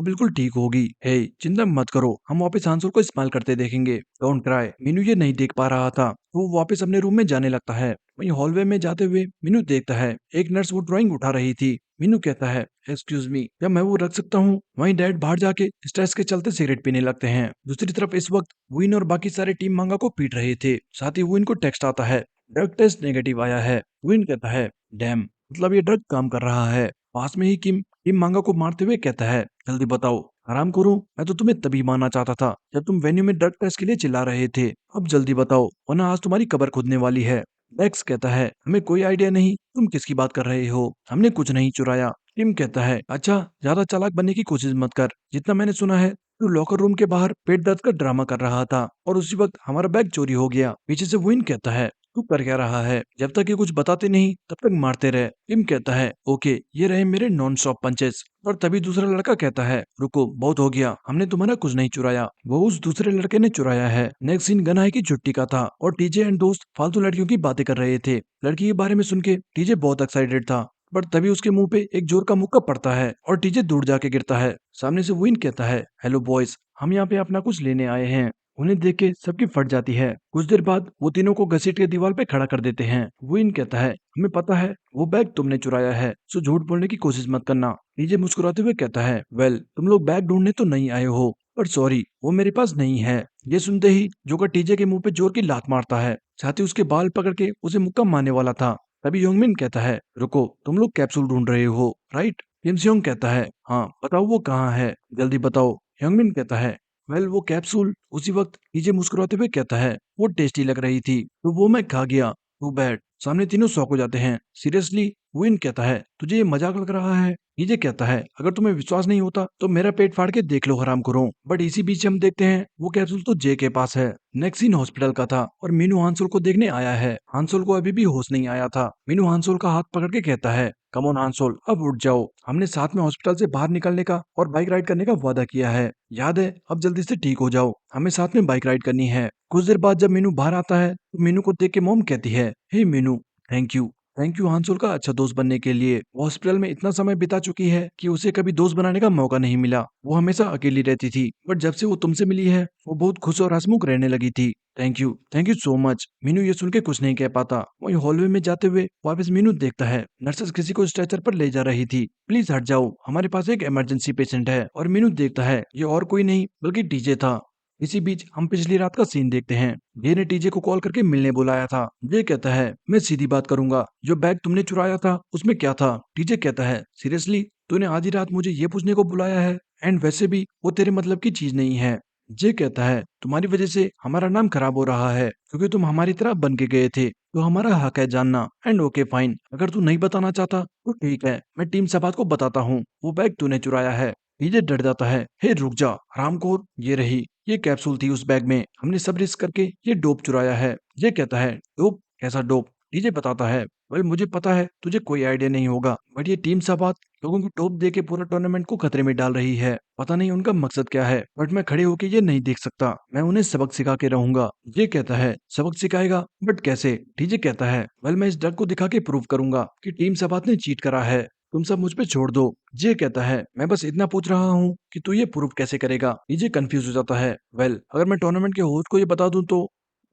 बिल्कुल ठीक होगी। हे चिंता मत करो, हम वापस हांसोल को स्माइल करते देखेंगे, डोंट क्राई। मीनू ये नहीं देख पा रहा था, वो वापस अपने रूम में जाने लगता है। वहीं हॉलवे में जाते हुए मीनू देखता है एक नर्स वो ड्राइंग उठा रही थी। मीनू कहता है, एक्सक्यूज मी क्या मैं वो रख सकता हूँ? वहीं डैड बाहर जाके स्ट्रेस के चलते सिगरेट पीने लगते हैं। दूसरी तरफ इस वक्त विन और बाकी सारे टीम मांगा को पीट रहे थे। साथ ही विन को टेक्स्ट आता है, ड्रग टेस्ट नेगेटिव आया है। विन कहता है, डैम, मतलब ये ड्रग काम कर रहा है। पास में ही किम टीम मांगा को मारते हुए कहता है, जल्दी बताओ, आराम करूं? मैं तो तुम्हें तभी मारना चाहता था जब तुम वेन्यू में ड्रग टेस्ट के लिए चिल्ला रहे थे। अब जल्दी बताओ वरना आज तुम्हारी कब्र खुदने वाली है। डेक्स कहता है, हमें कोई आइडिया नहीं तुम किसकी बात कर रहे हो, हमने कुछ नहीं चुराया। टिम कहता है, अच्छा ज्यादा चालाक बनने की कोशिश मत कर। जितना मैंने सुना है तू लॉकर रूम के बाहर पेट दर्द का ड्रामा कर रहा था और उसी वक्त हमारा बैग चोरी हो गया। पीछे से विन कहता है, तू कर क्या रहा है? जब तक ये कुछ बताते नहीं तब तक मारते रहे। टिम कहता है, ओके ये रहे मेरे नॉन स्टॉप पंचेस। और तभी दूसरा लड़का कहता है, रुको बहुत हो गया, हमने तुम्हारा कुछ नहीं चुराया, वो उस दूसरे लड़के ने चुराया है। नेक्स्ट सीन गनाई की छुट्टी का था और टीजे एंड दोस्त फालतू लड़कियों की बातें कर रहे थे। लड़की के बारे में सुन के टीजे बहुत एक्साइटेड था, पर तभी उसके मुंह पे एक जोर का मुक्का पड़ता है और टीजे दूर जाके गिरता है। सामने से विन कहता है, हेलो बॉयज, हम यहाँ पे अपना कुछ लेने आए हैं। उन्हें देख के सबकी फट जाती है। कुछ देर बाद वो तीनों को घसीट के दीवार पे खड़ा कर देते हैं। विन कहता है, हमें पता है वो बैग तुमने चुराया है, सो झूठ बोलने की कोशिश मत करना। टीजे मुस्कुराते हुए कहता है, वेल तुम लोग बैग ढूंढने तो नहीं आए हो, पर सॉरी वो मेरे पास नहीं है। ये सुनते ही जोकर टीजे के मुंह पे जोर की लात मारता है, साथ ही उसके बाल पकड़ के उसे मुक्का मारने वाला था। तभी योंगमिन कहता है, रुको तुम लोग कैप्सूल ढूंढ रहे हो राइट? किम सियोंग कहता है, हाँ बताओ वो कहाँ है, जल्दी बताओ। योंगमिन कहता है, वेल वो कैप्सूल। उसी वक्त टीजे मुस्कुराते हुए कहता है, वो टेस्टी लग रही थी तो वो मैं खा गया, टू बैड। सामने तीनों शॉक हो जाते हैं। सीरियसली? विन कहता है, तुझे ये मजाक लग रहा है? टीजे कहता है, अगर तुम्हें विश्वास नहीं होता तो मेरा पेट फाड़ के देख लो हराम करो। बट इसी बीच हम देखते हैं वो कैप्सूल तो जे के पास है। नेक्स्ट सीन हॉस्पिटल का था और मीनू हांसोल को देखने आया है। हांसोल को अभी भी होश नहीं आया था। मीनू हांसोल का हाथ पकड़ के कहता है, कम ऑन हांसोल अब उठ जाओ, हमने साथ में हॉस्पिटल से बाहर निकलने का और बाइक राइड करने का वादा किया है, याद है? अब जल्दी से ठीक हो जाओ, हमें साथ में बाइक राइड करनी है। कुछ देर बाद जब मीनू बाहर आता है तो मीनू को देख के मॉम कहती है, हे मीनू, थैंक यू। थैंक यू हांसुल का अच्छा दोस्त बनने के लिए। वो हॉस्पिटल में इतना समय बिता चुकी है कि उसे कभी दोस्त बनाने का मौका नहीं मिला। वो हमेशा अकेली रहती थी, बट जब से वो तुमसे मिली है वो बहुत खुश और हंसमुख रहने लगी थी। Thank you so much. Meenu ये सुन के कुछ नहीं कह पाता। वही हॉलवे में जाते हुए वापस मीनू देखता है नर्सेस किसी को स्ट्रेचर पर ले जा रही थी। प्लीज हट जाओ, हमारे पास एक इमरजेंसी पेशेंट है। और मीनू देखता है ये और कोई नहीं बल्कि टीजे था। इसी बीच हम पिछली रात का सीन देखते हैं। जे ने टीजे को कॉल करके मिलने बुलाया था। जे कहता है, मैं सीधी बात करूंगा, जो बैग तुमने चुराया था उसमें क्या था? टीजे कहता है, सीरियसली तूने आधी रात मुझे ये पूछने को बुलाया है? एंड वैसे भी वो तेरे मतलब की चीज नहीं है। जे कहता है, तुम्हारी वजह से हमारा नाम खराब हो रहा है क्योंकि तुम हमारी तरह बन के गए थे, तो हमारा हक है जानना। एंड ओके फाइन, अगर तू नहीं बताना चाहता तो ठीक है, मैं टीम सबात को बताता हूँ वो बैग तूने चुराया है। टीजे डर जाता है, हे रुक जा हरामखोर, ये रही ये कैप्सूल थी उस बैग में, हमने सब रिस्क करके ये डोप चुराया है। ये कहता है, डोप? कैसा डोप? डीजे बताता है, वेल मुझे पता है तुझे कोई आइडिया नहीं होगा, बट ये टीम साबात लोगों की टोप दे के पूरा टूर्नामेंट को खतरे में डाल रही है। पता नहीं उनका मकसद क्या है, बट मैं खड़े होके ये नहीं देख सकता, मैं उन्हें सबक सिखा के रहूंगा। ये कहता है, सबक सिखाएगा? बट कैसे? डीजे कहता है, वेल मैं इस ड्रग को दिखा के प्रूव करूंगा कि टीम साबात ने चीट करा है, तुम सब मुझ पे छोड़ दो। जे कहता है, मैं बस इतना पूछ रहा हूँ कि तू ये प्रूव कैसे करेगा? टीजे कंफ्यूज हो जाता है, वेल अगर मैं टूर्नामेंट के होस्ट को ये बता दूं तो।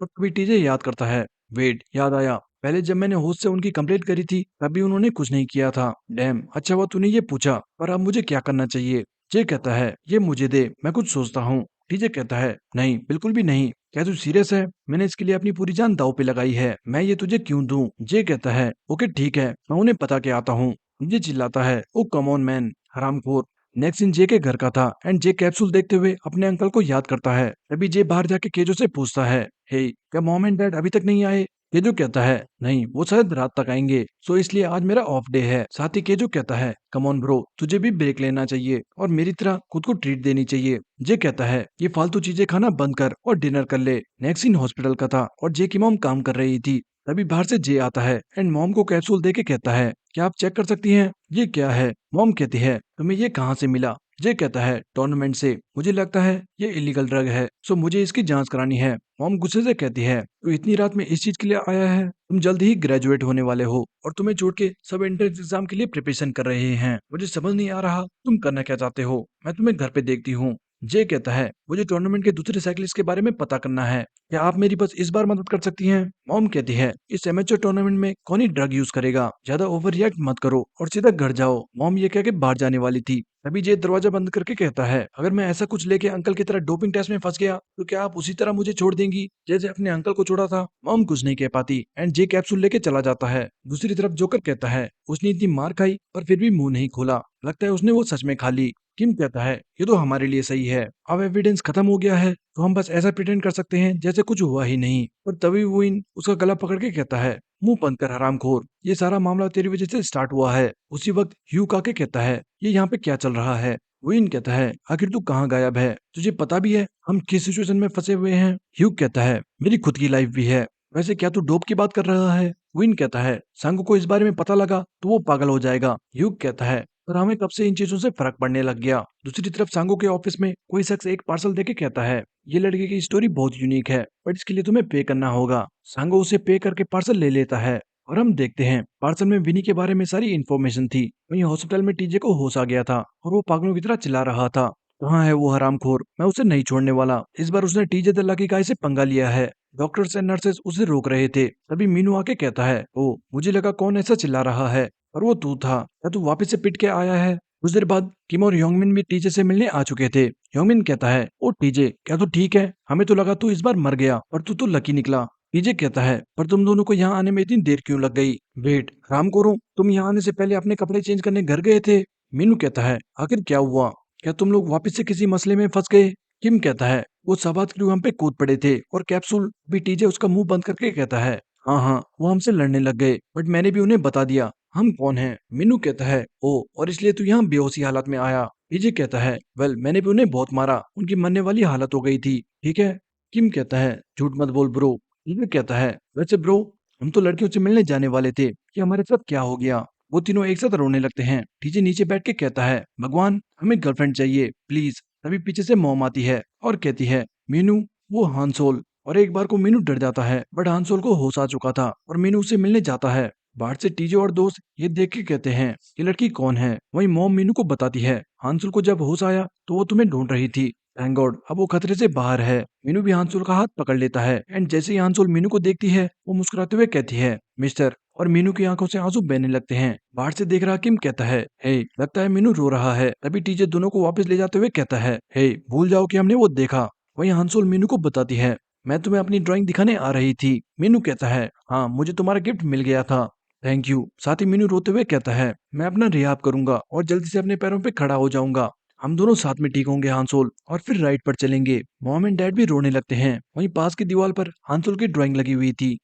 पर तभी टीजे याद करता है, वेट याद आया, पहले जब मैंने होस्ट से उनकी कंप्लेंट करी थी तभी उन्होंने कुछ नहीं किया था। डैम, अच्छा हुआ तूने ये पूछा, पर अब मुझे क्या करना चाहिए? जे कहता है, ये मुझे दे, मैं कुछ सोचता हूँ। टीजे कहता है, नहीं बिल्कुल भी नहीं, क्या तू सीरियस है? मैंने इसके लिए अपनी पूरी जान दांव पे लगाई है, मैं ये तुझे क्यों दूं? जे कहता है, ओके ठीक है, मैं उन्हें बता के आता हूँ। ये चिल्लाता है, ओ कम ऑन मैन, हरामखोर। नेक्स्ट इन जे के घर का था एंड जे कैप्सूल देखते हुए अपने अंकल को याद करता है। तभी जे बाहर जाके केजो से पूछता है, हे क्या मॉम एंड डैड अभी तक नहीं आए? केजो कहता है, नहीं वो शायद रात तक आएंगे, सो इसलिए आज मेरा ऑफ डे है। साथ ही केजो कहता है, कम ऑन ब्रो, तुझे भी ब्रेक लेना चाहिए और मेरी तरह खुद को ट्रीट देनी चाहिए। जे कहता है, ये फालतू चीजें खाना बंद कर और डिनर कर ले। नेक्स्ट इन हॉस्पिटल का था और जे की मॉम काम कर रही थी। तभी बाहर से जे आता है एंड मॉम को कैप्सूल दे के कहता है, क्या आप चेक कर सकती हैं ये क्या है? मॉम कहती है, तुम्हें ये कहाँ से मिला? जे कहता है, टूर्नामेंट से, मुझे लगता है ये इलीगल ड्रग है, सो मुझे इसकी जांच करानी है। मॉम गुस्से से कहती है, तो इतनी रात में इस चीज के लिए आया है? तुम जल्द ही ग्रेजुएट होने वाले हो और तुम्हें छोड़ के सब एंट्रेंस एग्जाम के लिए प्रिपरेशन कर रहे हैं। मुझे समझ नहीं आ रहा तुम करना क्या चाहते हो, मैं तुम्हें घर पे देखती हूँ। जे कहता है, मुझे टूर्नामेंट के दूसरे साइकिलिस्ट के बारे में पता करना है, क्या आप मेरी बस इस बार मदद कर सकती हैं? मॉम कहती है, इस एमेच्योर टूर्नामेंट में कौन ही ड्रग यूज करेगा, ज्यादा ओवर रिएक्ट मत करो और सीधा घर जाओ। मॉम ये कह के बाहर जाने वाली थी, तभी जे दरवाजा बंद करके कहता है, अगर मैं ऐसा कुछ लेके अंकल की तरह डोपिंग टेस्ट में फंस गया तो क्या आप उसी तरह मुझे छोड़ देंगी जैसे अपने अंकल को छोड़ा था? मॉम कुछ नहीं कह पाती एंड जे कैप्सूल लेके चला जाता है। दूसरी तरफ जोकर कहता है, उसने इतनी मार खाई पर फिर भी मुंह नहीं खोला, लगता है उसने वो सच में खा ली। किम कहता है, ये तो हमारे लिए सही है, अब एविडेंस खत्म हो गया है तो हम बस ऐसा प्रिटेंड कर सकते हैं जैसे जैसे कुछ हुआ ही नहीं। और तभी विन उसका गला पकड़ के कहता है, मुंह बंद कर हरामखोर, ये सारा मामला तेरी वजह से स्टार्ट हुआ है। उसी वक्त ह्यूग आके कहता है, ये यहाँ पे क्या चल रहा है। विन कहता है, आखिर तू कहाँ गायब है, तुझे पता भी है हम किस सिचुएशन में फंसे हुए हैं। ह्यूग कहता है, मेरी खुद की लाइफ भी है, वैसे क्या तू डोप की बात कर रहा है। विन कहता है, सांगो को इस बारे में पता लगा तो वो पागल हो जाएगा। ह्यूग कहता है, पर हमें कब से इन चीजों से फर्क पड़ने लग गया। दूसरी तरफ सांगो के ऑफिस में कोई शख्स एक पार्सल देके कहता है, ये लड़के की स्टोरी बहुत यूनिक है, बट इसके लिए तुम्हें पे करना होगा। सांगो उसे पे करके पार्सल ले लेता है और हम देखते हैं पार्सल में विनी के बारे में सारी इन्फॉर्मेशन थी। वहीं हॉस्पिटल में टीजे को होश आ गया था और वो पागलों की तरह चिल्ला रहा था, कहाँ है वो हरामखोर, मैं उसे नहीं छोड़ने वाला। इस बार उसने टीजे द लकी गाय से पंगा लिया है। डॉक्टर्स एंड नर्सेस उसे रोक रहे थे, तभी मीनू आके कहता है, ओ मुझे लगा कौन ऐसा चिल्ला रहा है, और वो तू था। क्या तू वापस से पिट के आया है। कुछ देर बाद किम और योंगमिन भी टीजे से मिलने आ चुके थे। योंगमिन कहता है, ओ टीजे क्या तू ठीक है, हमें तो लगा तू इस बार मर गया और तू तो लकी निकला। टीजे कहता है, पर तुम दोनों को यहाँ आने में इतनी देर क्यों लग गई। वेट राम करो, तुम यहाँ आने से पहले अपने कपड़े चेंज करने घर गए थे। मीनू कहता है, आखिर क्या हुआ, क्या तुम लोग वापस से किसी मसले में फंस गए। किम कहता है, वो साबात क्रू हम पे कूद पड़े थे और कैप्सूल भी। टीजे उसका मुंह बंद करके कहता है, हाँ हाँ वो हमसे लड़ने लग गए, बट मैंने भी उन्हें बता दिया हम कौन हैं। मीनू कहता है, ओ और इसलिए तू यहाँ बेहोशी हालत में आया। टीजे कहता है, वेल मैंने भी उन्हें बहुत मारा, उनकी मरने वाली हालत हो गई थी, ठीक है। किम कहता है, झूठ मत बोल ब्रो। टीजे कहता है, वैसे ब्रो हम तो लड़कियों से मिलने जाने वाले थे कि हमारे साथ क्या हो गया। वो तीनों एक साथ रोने लगते हैं। टीजे नीचे बैठ के कहता है, भगवान हमें गर्लफ्रेंड चाहिए प्लीज। तभी पीछे से मॉम आती है और कहती है, मीनू वो हांसोल। और एक बार को मीनू डर जाता है, बट हांसोल को होश आ चुका था और मीनू उससे मिलने जाता है। बाहर से टीजे और दोस्त ये देख के कहते हैं, ये लड़की कौन है। वहीं मॉम मीनू को बताती है, हांसुल को जब होश आया तो वो तुम्हें ढूंढ रही थी, थैंक गॉड अब वो खतरे से बाहर है। मीनू भी हांसुल का हाथ पकड़ लेता है एंड जैसे ही हांसुल मीनू को देखती है वो मुस्कुराते हुए कहती है, मिस्टर। और मीनू की आंखों से आंसू बहने लगते हैं। बाहर से देख रहा किम कहता है, हे लगता है मीनू रो रहा है। तभी टीजे दोनों को वापस ले जाते हुए कहता है, हे भूल जाओ कि हमने वो देखा। वहीं हांसुल मीनू को बताती है, मैं तुम्हें अपनी ड्राइंग दिखाने आ रही थी। मीनू कहता है, हाँ मुझे तुम्हारा गिफ्ट मिल गया था, थैंक यू। साथ ही मीनू रोते हुए कहता है, मैं अपना रिहाब करूंगा और जल्दी से अपने पैरों पे खड़ा हो जाऊंगा। हम दोनों साथ में ठीक होंगे हांसोल, और फिर राइड पर चलेंगे। मॉम एंड डैड भी रोने लगते हैं। वहीं पास की दीवार पर हांसोल की ड्राइंग लगी हुई थी